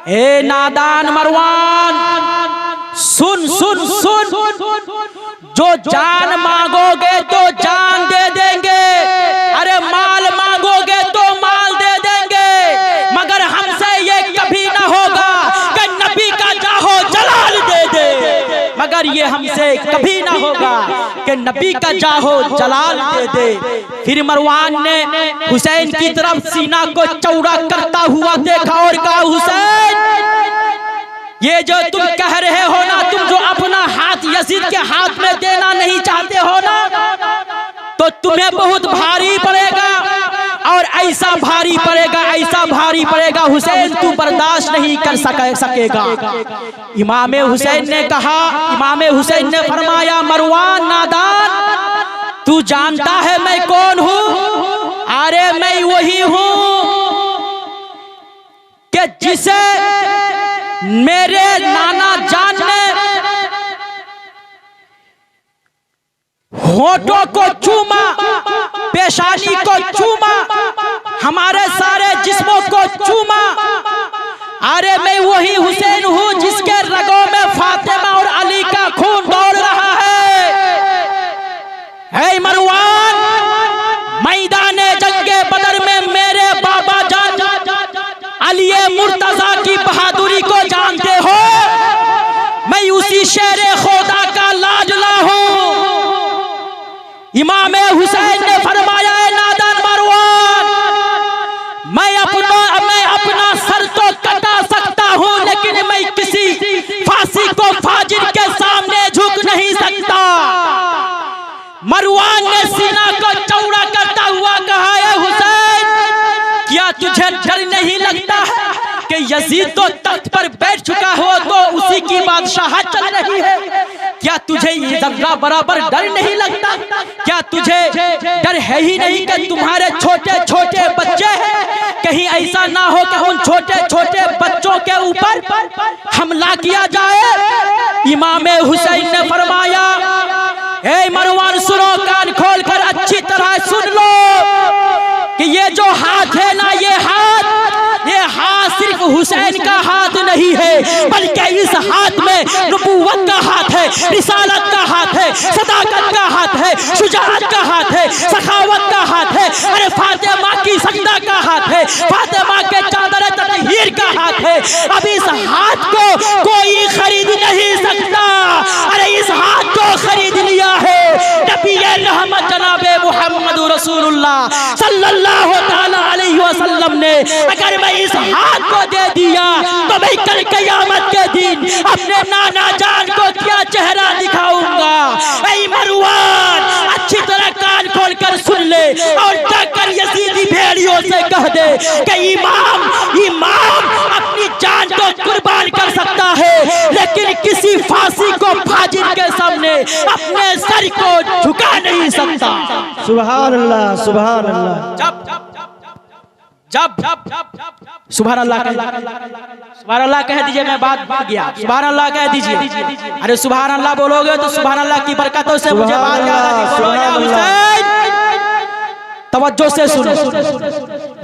ए नादान मरवान, सुन सुन सुन, जो जान मांगोगे तो जान दे देंगे, अरे माल मांगोगे तो माल दे देंगे, मगर हमसे ये कभी ना होगा कि नबी का जाहो जलाल दे दे, मगर ये हमसे कभी ना होगा कि नबी का जाहो जलाल दे दे। फिर मरवान ने हुसैन की तरफ सीना को चौड़ा करता हुआ देखा और कहा, हुसैन, ये जो तुम कह रहे हो ना, तुम जो अपना हाथ यजीद के हाथ में देना नहीं चाहते हो ना, तो तुम्हें बहुत भारी पड़ेगा, और ऐसा भारी पड़ेगा, ऐसा भारी पड़ेगा हुसैन, तू बर्दाश्त नहीं कर सकेगा। इमाम हुसैन ने कहा, इमाम हुसैन ने फरमाया, मरवान नादान, तू जानता है मैं कौन हूँ? अरे मैं वही हूँ कि जिसे मेरे नाना जान ने होठों को चूमा, पेशानी को चूमा, हमारे सारे जिस्मों को चूमा। अरे मैं वही हुसैन हूँ जिसके रगों में फातिमा और अली का खून दौड़ रहा है। हे मरवान, मैदाने जंगे बदर में मेरे बाबा जान अली मुर्तजा की बहादुरी को जानते हो, मैं उसी शेरे खुदा का लाडला हूँ। इमाम हुसैन ने फरमाया, नादान मरवान, मैं अपना सर तो कटा सकता हूँ, लेकिन मैं किसी फांसी को फाजिर के सामने झुक नहीं सकता। मरवान ने सीना को चौड़ा करता हुआ कहा, हुसैन, क्या तुझे डर नहीं लगता है कि यजीद तो तख्त पर बैठ चुका हो, तो उसी की बादशाहत चल रही है? क्या तुझे ये जर्रा बराबर डर नहीं लगता? क्या तुझे डर है ही नहीं कि तुम्हारे छोटे छोटे बच्चे हैं, कहीं ऐसा ना हो कि उन छोटे छोटे बच्चों के ऊपर हमला किया जाए? इमाम हुसैन ने फरमाया, ए मरवान, सुनो, कान खोल कर अच्छी तरह सुन लो कि ये जो हाथ है ना, ये हाथ सिर्फ हुसैन का हाथ नहीं है, बल्कि इस हाथ में नबूवत का हाथ है, रिसालत का हाथ है, सदाकत का हाथ है, शुजाअत का हाथ है, सखावत का हाथ है, अरे फातिमा की सजदा का हाथ है, फातिमा के चादर ततहीर का हाथ है। अब इस हाथ को कोई खरीद नहीं सकता, अरे इस हाथ को खरीद लिया है नबी रहमत जनाबे मुहम्मद रसूलुल्लाह सल्लल्लाहु ताला अलैहि वसल्लम ने। अगर मैं इस हाथ को दे दिया तो मैं कल क़यामत के दिन अपने नाना जान को क्या चेहरा दिखाऊंगा। ऐ मरवान, अच्छी तरह कान खोल कर सुन ले और जाकर यजीदी भेड़ियों से कह दे कि इमाम अपनी जान को कुर्बान कर सकता है, लेकिन किसी फांसी को फाजिर के सामने अपने सर को झुका नहीं सकता। सुभान अल्लाह, सुभान अल्लाह। जब सुभान अल्लाह कह दीजिए, मैं बात भूल गया, सुभान अल्लाह कह दीजिए। अरे सुभान अल्लाह बोलोगे तो सुभान अल्लाह की बरकतों से मुझे बात याद आती। बोलो या हुसैन, तवज्जो से सुनो।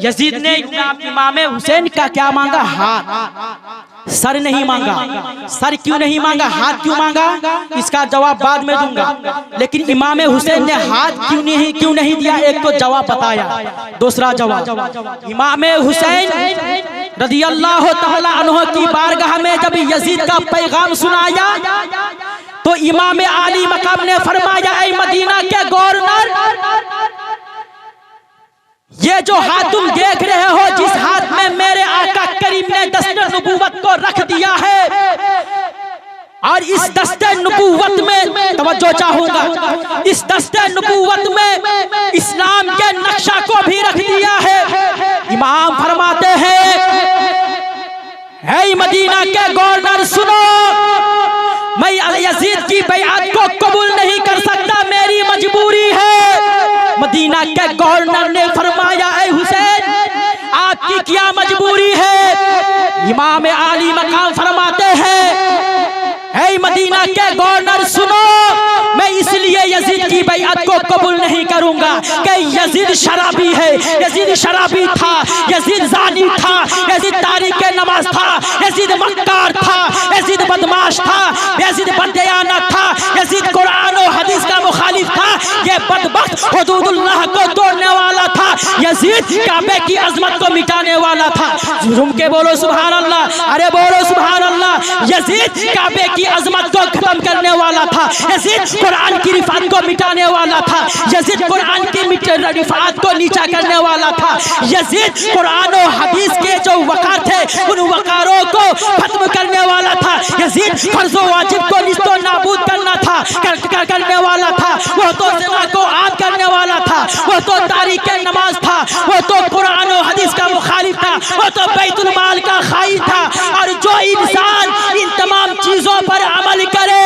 यजीद ने इमाम हुसैन का क्या मांगा? हाथ, सर नहीं मांगा। सर क्यों नहीं मांगा, हाथ क्यों मांगा, इसका जवाब बाद में दूंगा। लेकिन इमाम हुसैन ने हाथ क्यों नहीं दिया, एक तो जवाब बताया, दूसरा जवाब, इमाम हुसैन रज़ियल्लाहु तआला अन्हु की बारगाह में जब यजीद का पैगाम सुनाया तो इमाम आली मकाम ने फरमाया, ऐ मदीना के गवर्नर, ये जो हाथ तुम देख रहे हो, जिस हाथ में मेरे आका करीम ने दस्ते नबूवत को रख दिया है, और इस दस्ते नबूवत में तवज्जो चाहूंगा, इस दस्ते नबूवत में इस्लाम के नक्शा को भी रख दिया है। इमाम फरमाते हैं, है मदीना के गवर्नर सुनो, मैं यजीद की बैअत को कबूल नहीं कर सकता, मेरी मजबूरी है। मदीना के गवर्नर ने फरमाया, ऐ हुसैन आपकी क्या मजबूरी है? इमाम आली मकाम फरमाते हैं, है मदीना के गवर्नर सुनो, मैं इसलिए यजीद की बैअत को कबूल नहीं करूंगा कि यजीद शराबी है, यजीद शराबी था, यजीद जानी था, यजीद तारीक नमाज था, यजीद मक्कार था, यजीद बदमाश था, यजीद बददयानत था, यजीद कुरान और हदीस का मुखालिफ था, ये बदबख्त हुदूदुल्लाह को तोड़ने वाला था, यजीद काबे की अजमत को मिटाने वाला था। झूम के बोलो सुभान अल्लाह, अरे बोलो सुभान अल्लाह। यजीद काबे की अजमत को खत्म करने वाला था, यजीद कुरान की रिफात को मिटाने वाला था, यजीद कुरान की रिफात को नीचा करने वाला था, यजीद कुरान और हदीस के जो वकार थे उन वकारों को खत्म करने वाला था, यजीद फर्ज व वाजिब को निस्तो नाबूद करना था, करने वाला था, वो तो ज़िना को आम करने वाला था, वो तो तारीक नमाज था, वो तो कुरान और हदीस का मुखालिफ था, वो तो बैतुल माल का खाइन था। और जो इंसान इन तमाम चीजों पर अमल करे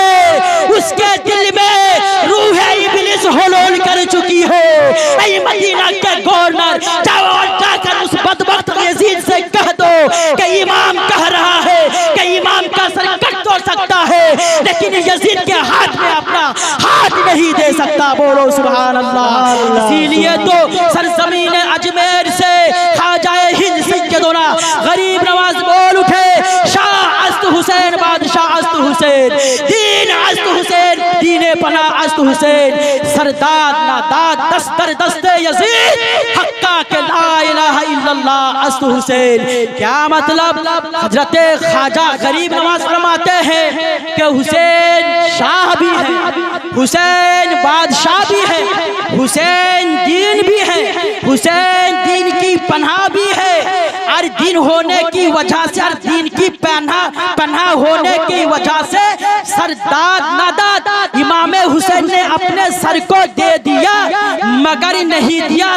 उसके दिल में रूह इब्लिस हुलूल कर चुकी है। ऐ मदीना के गवर्नर, जाओ और जाकर उस बदबख्त यजीद से कह दो कि इमाम कह रहा है कि इमाम का सर कट तो सकता है, लेकिन यजीद के हाथ में अपना हाथ नहीं दे सकता। बोलो सुभान अल्लाह। इसीलिए तो सरजमीन अजमेर से खाजाए हिंद सैयदना गरीब नवाज बोल उठे, शाह अस्त हुसैन, बादशाह अस्त हुसैन, दीन अस्त हुसैन, दीने पना अस्त हुसैन, सरदार नादाद दस्तर दस्ते यजीद, हक्का के ला इलाहा इल्लल्लाह अस्त हुसैन। क्या मतलब? हजरत ख्वाजा गरीब नवाज फरमाते हैं कि हुसैन शाह भी है, हुसैन बादशाह भी है, हुसैन दीन भी है, हुसैन दीन की पनाह भी है। और दीन होने की वजह से, और दीन की पनाह होने की वजह से सरदार नादाद इमाम हुसैन ने अपने सर को दे दिया, मगर नहीं दिया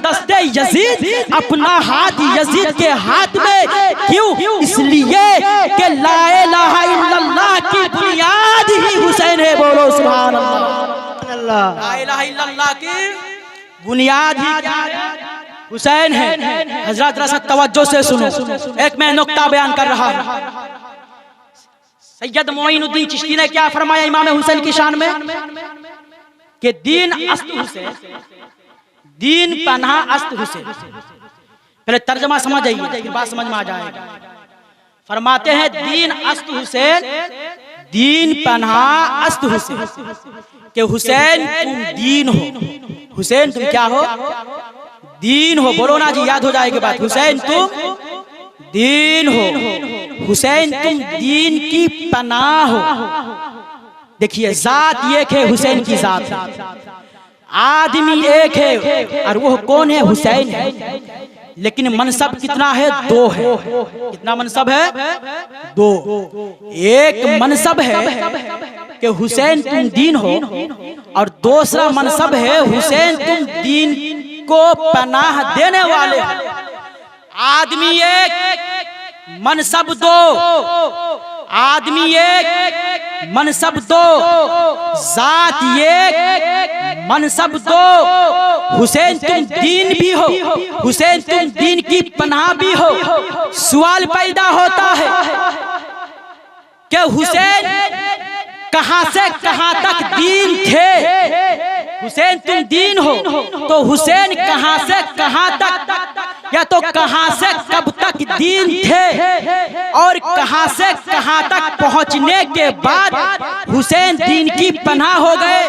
दस्ते यजीद अपना हाथ यजीद के हाथ में। क्यों? इसलिए कि ला इलाहा इल्लल्लाह की बुनियाद ही हुसैन है। बोलो सुभान अल्लाह। ला इलाहा इल्लल्लाह की बुनियाद ही हुसैन है। हजरत रसा तवज्जो से सुनो, एक मैं नुक्ता बयान कर रहा हूं। सैयद मोइनुद्दीन चिश्ती ने क्या फरमाया इमाम हुसैन की शान में कि दीन अस्त हुसैन, दीन पनाह अस्त हुसैन। पहले तर्जमा समझ आइए, फिर बात समझ में आ जाएगा। फरमाते हैं दीन अस्त हुसैन, दीन पनाह अस्त हुसैन, कि हुसैन तुम दीन हो, हुसैन तुम क्या हो? दीन हो। बोलो ना जी, याद हो जाएगी बात। हुसैन तुम दीन हो, हुसैन तुम दीन की पनाह हो। देखिए जात एक है, हुसैन की जात, आदमी एक है, और वो कौन है? हुसैन है। लेकिन मनसब कितना है? दो है। कितना मनसब है? दो। एक मनसब है कि हुसैन तुम दीन हो, और दूसरा मनसब है हुसैन तुम दीन को पनाह देने वाले। आदमी एक, मनसब दो, आदमी एक, मनसब दो, जात एक, मनसब दो। हुसैन तुम दीन भी हो, हुसैन तुम दीन की पनाह भी हो। सवाल पैदा होता है कि हुसैन कहां से कहां तक दीन थे? हुसैन तुम दीन हो तो हुसैन कहां से कहां तक, या तो कहां से कब तक दीन थे, और कहां से कहां तक पहुंचने के बाद हुसैन दीन की पनाह हो गए?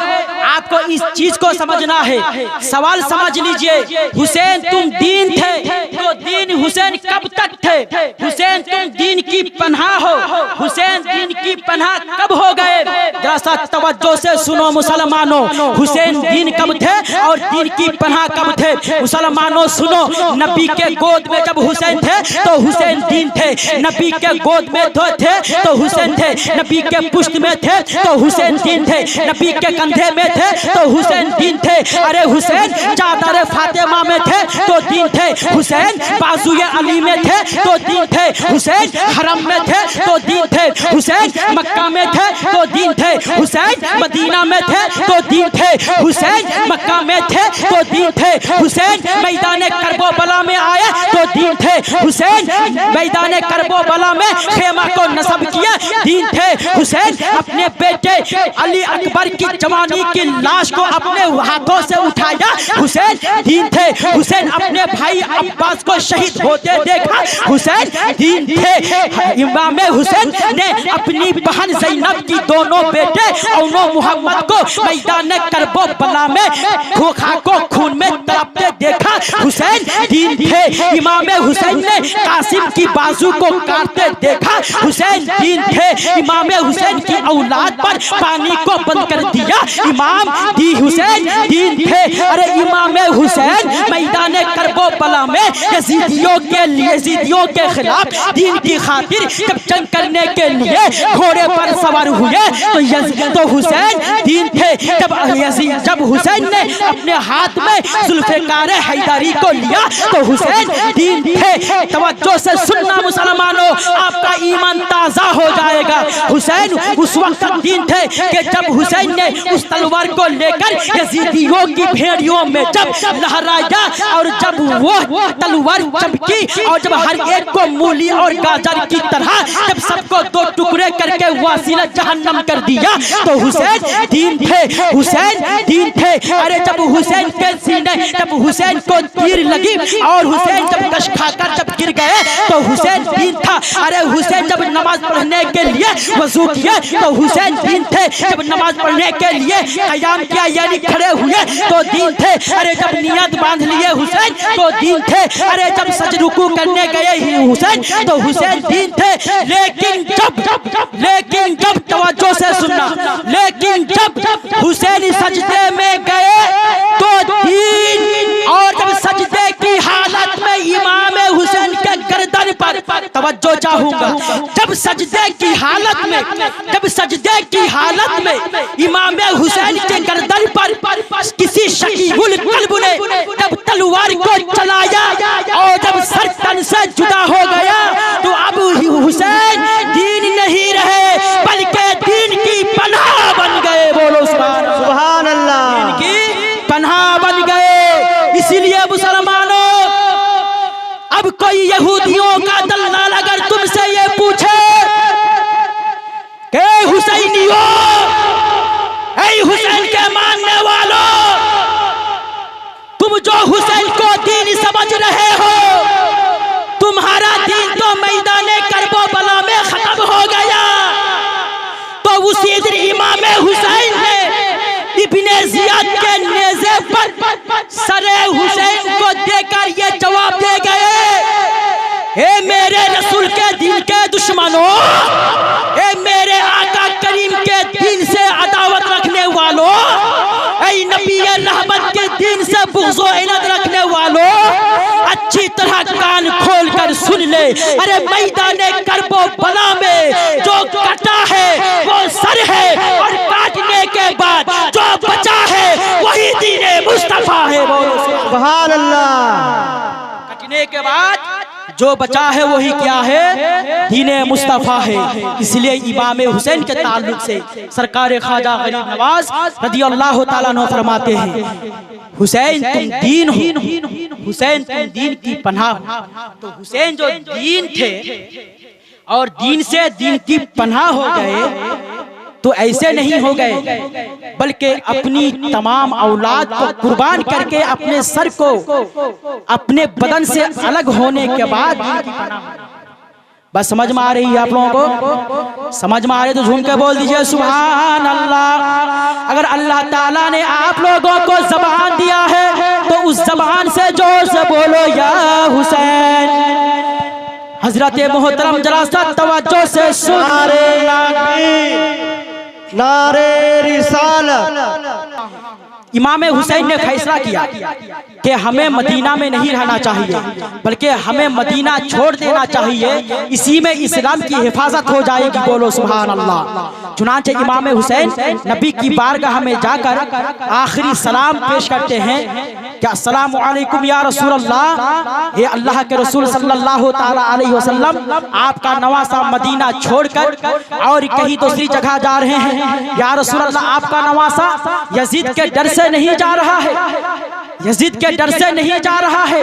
आपको इस चीज को समझना है। सवाल समझ लीजिए, हुसैन तुम दीन थे तो दीन हुसैन कब तक थे? हुसैन तुम दीन की पनाह हो, हुसैन दीन की पनाह कब हो गए? जरा सा तवज्जो से सुनो मुसलमानों, हुसैन दीन कब थे और दीन की पनाह कब थे? मुसलमानों सुनो, नबी के गोद में जब हुसैन थे तो हुसैन दीन थे, नबी के गोद में थे तो हुसैन थे, नबी के पुश्त में थे तो हुसैन दीन थे, नबी के कंधे में थे तो हुसैन दीन थे। अरे हुसैन चादर फातिमा में थे तो दीन थे, हुसैन बाजुए अली में थे तो दीन थे, हुसैन हरम में थे तो दीन थे, हुसैन मक्का में थे तो दीन थे, हुसैन मदीना में थे तो दीन थे, हुसैन मक्का में थे तो दीन थे, हुसैन मैदान करबला में आए तो दीन थे, हुसैन मैदान करबला में खेमा को नस्ब किया दीन थे, हुसैन अपने बेटे अली अकबर की जवानी की लाश को अपने हाथों से उठाया हुसैन दीन थे, हुसैन अपने भाई अब्बास को शहीद होते देखा हुसैन दीन थे। इमाम हुसैन ने अपनी बहन ज़ैनब की दोनों बेटे औनो मोहम्मद को मैदान करबला में खोखा को खून में तड़पते देखा हुसैन दीन थे। इमाम हुसैन ने कासिम की बाजू को काटते देखा हुसैन दीन थे। इमाम हुसैन की औलाद पर पानी को बंद कर दिया इमाम दी हुसैन दीन थे। अरे इमाम हुसैन मैदान करबला में यजीदियों के खिलाफ दीन की खातिर जब जंग करने के लिए घोड़े पर सवार हुए तो हुसैन दीन थे। जब हुसैन ने अपने हाथ में जुल्फ़िकार हैदरी को लिया तो हुसैन दीन थे। तवज्जो से सुनना मुसलमानों, आपका ईमान ताजा हो जाएगा। हुसैन उस वक्त दीन थे कि जब हुसैन ने उस तलवार को लेकर यजीदियों की भेड़ियों में जब लहराया और जब वो तलवार चमकी और जब हर एक को मूली और गाजर की तरह जब सबको दो टुकड़े करके वासिला जहन्नम कर दिया तो हुसैन दीन थे। हुसैन दीन थे। अरे जब हुसैन के सीने जब हुसैन को तीर लगी और हुसैन जब कश खाकर जब गिर गए तो हुसैन दीन था। अरे हुसैन जब नमाज पढ़ने के लिए वजू किया तो हुसैन दीन थे। जब नमाज पढ़ने के लिए कयाम किया यानी खड़े हुए तो दीन थे। अरे जब नियत बांध लिए हुसैन तो दीन थे। अरे जब सजरुकू करने गए हुसैन तो हुसैन दीन थे। लेकिन जब तवज्जो से सुनना, लेकिन जब हुसैन सजदे में गए तो दीन और जब सजदे की हालत में इमाम हुसैन के गर्दन पर तवज्जो चाहूंगा, जब सजदे की हालत में इमाम हुसैन के गर्दन पर किसी शकीउल कल्ब ने जब तलवार को चलाया और जब सर तन से जुदा हो गया तो अब हुसैन दीन नहीं रहे बल्कि दीन की पनाह बन गए। बोलो सुभान अल्लाह। दीन की पनाह बन गए। इसीलिए मुसलमानों, अब कोई यहूदियों का दलाल अगर तुमसे ये पूछे कि हुसैनियों, ऐ हुसैन के मानने वालों, तुम जो हुसैन को दीन समझ रहे हो, तुम्हारा दीन तो मैदाने करबला में खत्म हो गया। तो उसी दिन इमाम हुसैन ने इब्ने जियाद के नेज़े पर सरे हुसैन को देकर ये जवाब दे गए, ए मेरे रसूल के दीन के दुश्मनों, ए मेरे आका करीम के दीन से अदावत रखने वालों, ऐ नबी रहमत के दीन से बुग़्ज़ व इनत रखने वालों, अच्छी तरह कान खोल कर सुन ले। अरे मैदाने करबला में जो कटा है वो सर है और काटने के बाद जो बचा है वही दीने मुस्तफा है। सुभान अल्लाह। कटने के बाद जो बचा है वही क्या है? दीने मुस्तफा है। इसलिए इमाम हुसैन के ताल्लुक से सरकार ख्वाजा गरीब नवाज रज़ियल्लाहु ताला अन्हु फरमाते हैं, हुसैन तुम दीन हो, हुसैन तुम दीन की पनाह हो। तो हुसैन जो दीन थे और दीन से दीन की पनाह हो गए तो ऐसे नहीं हो गए, बल्कि अपनी तमाम औलाद को कुर्बान करके अपने सर को अपने बदन से अलग होने के बाद बस समझ में आ रही है आप लोगों को? समझ में आ रही तो झूम के बोल दीजिए सुभान अल्लाह। अगर अल्लाह ताला ने आप लोगों को ज़बान दिया है तो उस ज़बान से जोर से बोलो या हुसैन। हजरत मोहतरम जरा सा तवज्जो से सुन। नारे रिसालत। इमाम हुसैन ने फैसला किया कि हमें मदीना में नहीं रहना चाहिए बल्कि हमें मदीना छोड़ देना चाहिए, इसी में इस्लाम की हिफाजत हो जाएगी। बोलो सुभान अल्लाह। चुनांचे इमाम हुसैन नबी की बारगाह में जाकर आखिरी सलाम पेश करते हैं कि अस्सलामु अलैकुम या रसूल अल्लाह, ये अल्लाह के रसूल सल्लल्लाहु ताला अलैहि वसल्लम, आपका नवासा मदीना छोड़कर और कहीं दूसरी जगह जा रहे हैं। या रसूल अल्लाह, आपका नवासा यजीद के डर से नहीं जा रहा है, यजीद के डर से नहीं जा रहा है,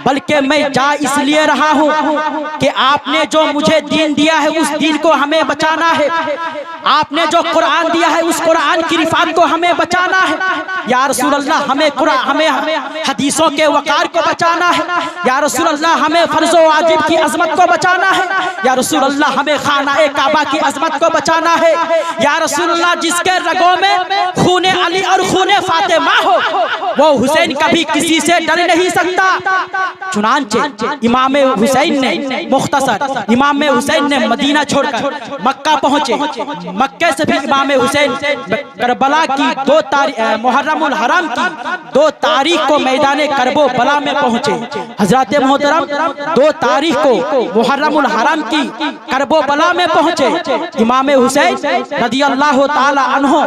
बल्कि मैं जा इसलिए रहा हूं कि आपने जो मुझे दीन दिया है उस दीन को हमें बचाना है। आपने जो कुरान दिया है उस कुरान की रिफात को हमें बचाना है। या रसूल अल्लाह, हमें हदीसों के वकार को बचाना है। या रसूल अल्लाह, हमें फर्ज व वाजिब की अजमत को बचाना है। या रसूल अल्लाह, हमें खाना-ए काबा की अजमत को बचाना है। या रसूल अल्लाह, जिसके रगों में खूने अली और खूने फातिमा हो वो हुसैन कभी किसी से डर नहीं सकता। चुनांचे इमाम हुसैन ने मुख्तसर इमाम हुसैन ने मदीना छोड़कर मक्का पहुंचे। मक्के से भी इमाम हुसैन करबला की 2 तारीख मुहर्रमुल हराम की 2 तारीख को मैदान करबला में पहुंचे। हजरत मोहतरम 2 तारीख को मुहर्रमुल हराम की करबला में पहुंचे। इमाम हुसैन रदियल्लाहु ताला अन्हु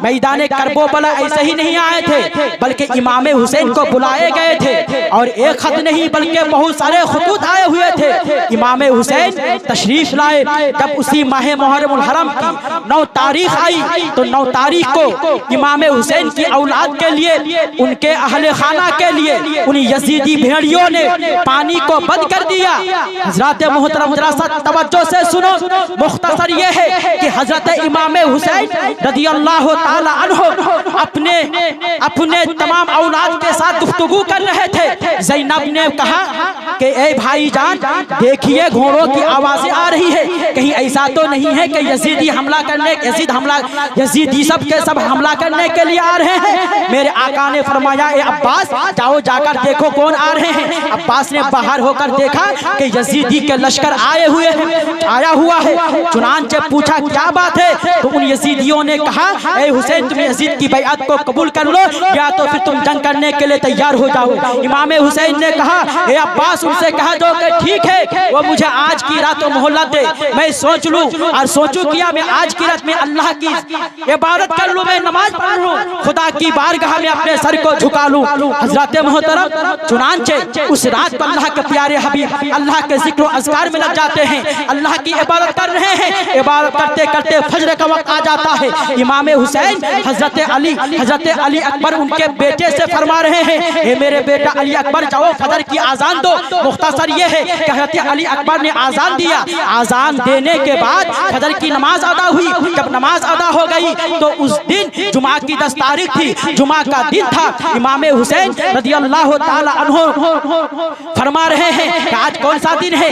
मैदान करबला ऐसे ही नहीं आए थे बल्कि इमाम हुसैन को बुलाए गए थे, और एक खत नहीं बल्कि बहुत सारे खुतूत आए हुए थे। इमाम हुसैन तशरीफ लाए। जब उसी माह मुहर्रमुल हरम की 9 तारीख आई तो 9 तारीख को इमाम हुसैन की औलाद के लिए, उनके अहले खाना के लिए उन यजीदी भेड़ियों ने पानी को बंद कर दिया। हजरत मोहतरम जरा सा तवज्जो से सुनो। मुख्तसर ये है कि हजरत इमाम हुसैन रदियल्लाहु ताला अन्हु अपने तमाम औलाद के साथ गुफ्तगू कर रहे थे। ज़ैनब ने कहा कि ए भाईजान, देखिए घोड़ों की आवाजें आ रही है, कहीं ऐसा तो नहीं है कि यजीदी सब के सब हमला करने के लिए आ रहे हैं। मेरे आका ने फरमाया, ए अब्बास, जाओ जाकर देखो कौन आ रहे हैं। अब्बास ने बाहर होकर देखा कि यजीदी के लश्कर आया हुआ है। चुनांचे पूछा क्या बात है, तो उन यजीदियों ने कहा, ए हुसैन, तुम यजीद की बैअत को कबूल कर लो या तो फिर तुम जंग करने के लिए तैयार हो जाओ। इमाम हुसैन ने कहा, ए अब्बास, उनसे कहा जो कि ठीक है, वो मुझे आज की रात मोहलत दे, मैं सोच लूं। और सोचू किया, मैं आज की रात में अल्लाह की इबादत कर लूं, मैं नमाज पढ़ लूं, खुदा की बारगाह में अपने सर को झुका लूं। हजरत मोहतरम चुनांचे उस रात पर अल्लाह के प्यारे हबीब अल्लाह के जिक्र अज़कार में लग जाते हैं, अल्लाह की इबादत कर रहे हैं। इबादत करते करते फजर का वक्त आ जाता है। इमाम हुसैन हजरत अली अकबर उनके बेटे से फरमा रहे हैं, हे मेरे बेटा अली अकबर, जाओ फजर की आजान दो। मुख्तसर ये है कि हजरत अली अकबर ने आजान दिया। आजान देने के बाद फजर की नमाज अदा हुई। जब नमाज अदा हो गई तो उस दिन जुमा की 10 तारीख थी, जुमा का दिन था। इमाम हुसैन रदियल्लाहु ताला अन्हु फरमा रहे हैं कि आज कौन सा दिन है?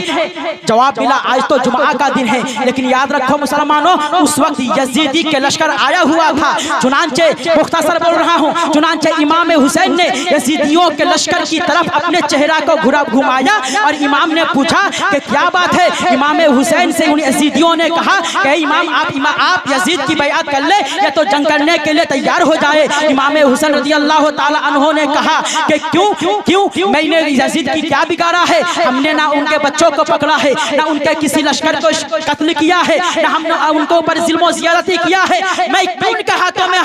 जवाब मिला, आज तो जुमा का दिन है। लेकिन याद रखो मुसलमानों, उस वक्त यजीदी के लश्कर आया हुआ था। चुनांचे मुख्तसर बोल रहा हूँ, चुनांचे इमाम हुसैन ने यजीदियों के लश्कर की तरफ अपने चेहरा को घुमाया और इमाम ने पूछा कि क्या बात है। इमाम हुसैन से उन यजीदियों ने कहा कि इमाम आप यजीद की बैअत कर ले या तो जंग करने के लिए तैयार हो जाए। इमाम हुसैन रदियल्लाहु ताला अन्हु ने कहा कि क्यों मैंने यजीद की क्या बिगाड़ा है? हमने ना उनके बच्चों को पकड़ा है, ना उनके किसी लश्कर को कत्ल किया है, ना हमने उनको ऊपर ज़ुल्म ज़ियादती किया है। मैं क्यों उनके हाथों में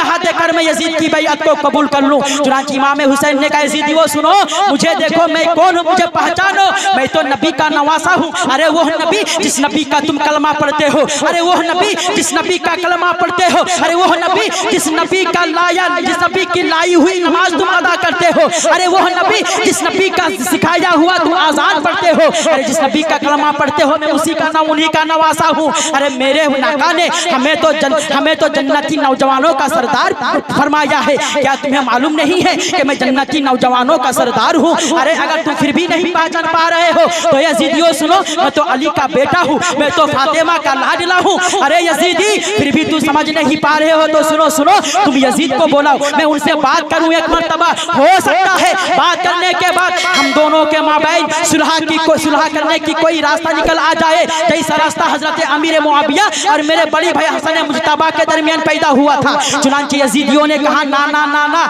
हाथ देकर मैं यजीद की बैअत को कबूल कर लूं? चुनांचे इमाम हुसैन ने कहा, यजीदियों सुनो, मुझे देखो, मैं कौन हूं, मुझे पहचानो, मैं तो नबी का नवासा हूं। अरे वो नबी जिस नबी का तुम कलमा पढ़ते हो, अरे वो नबी जिस नबी का कलमा पढ़ते हो, अरे वो नबी जिस नबी की लाई हुई नमाज तुम अदा करते हो, अरे वो नबी जिस नबी का सिखाया हुआ तुम आजान पढ़ते हो, अरे जिस नबी का कलमा पढ़ते हो, मैं उसी का नाम उन्हीं का नवासा हूँ। अरे मेरे नाका ने हमें तो जन्नती नौजवानों का सरदार फरमाया है। क्या तुम्हें मालूम नहीं है कि मैं मैं जन्नती नौजवानों का सरदार हूँ। अरे अगर तुम फिर भी नहीं पहचान पा रहे हो तो यजीदियों सुनो, मैं तो अली का बेटा हूँ, मैं तो फातिमा का लाडला हूँ। अरे यजीदी फिर भी तू समझ नहीं पा रहे हो तो सुनो सुनो, तुम यजीद को बोलाओ, मैं उनसे बात करूँ एक मर्तबा। हो सकता है बात करने के बाद हम दोनों के माबैन सुलह करने की कोई रास्ता निकल आ जाए, जैसा रास्ता हजरत अमीर मुआविया और मेरे बड़ी भाई हसन मुज्तबा के दरमियान पैदा हुआ था। चुनांचे यजीदियों ने कहा ना ना ना ना,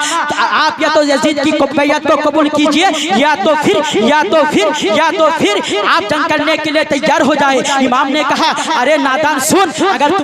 आप या तो यजीद की बैयत को कबूल कीजिए या तो फिर आप जंग करने के लिए तैयार हो जाए। इमाम ने कहा अरे नादान सुन, अगर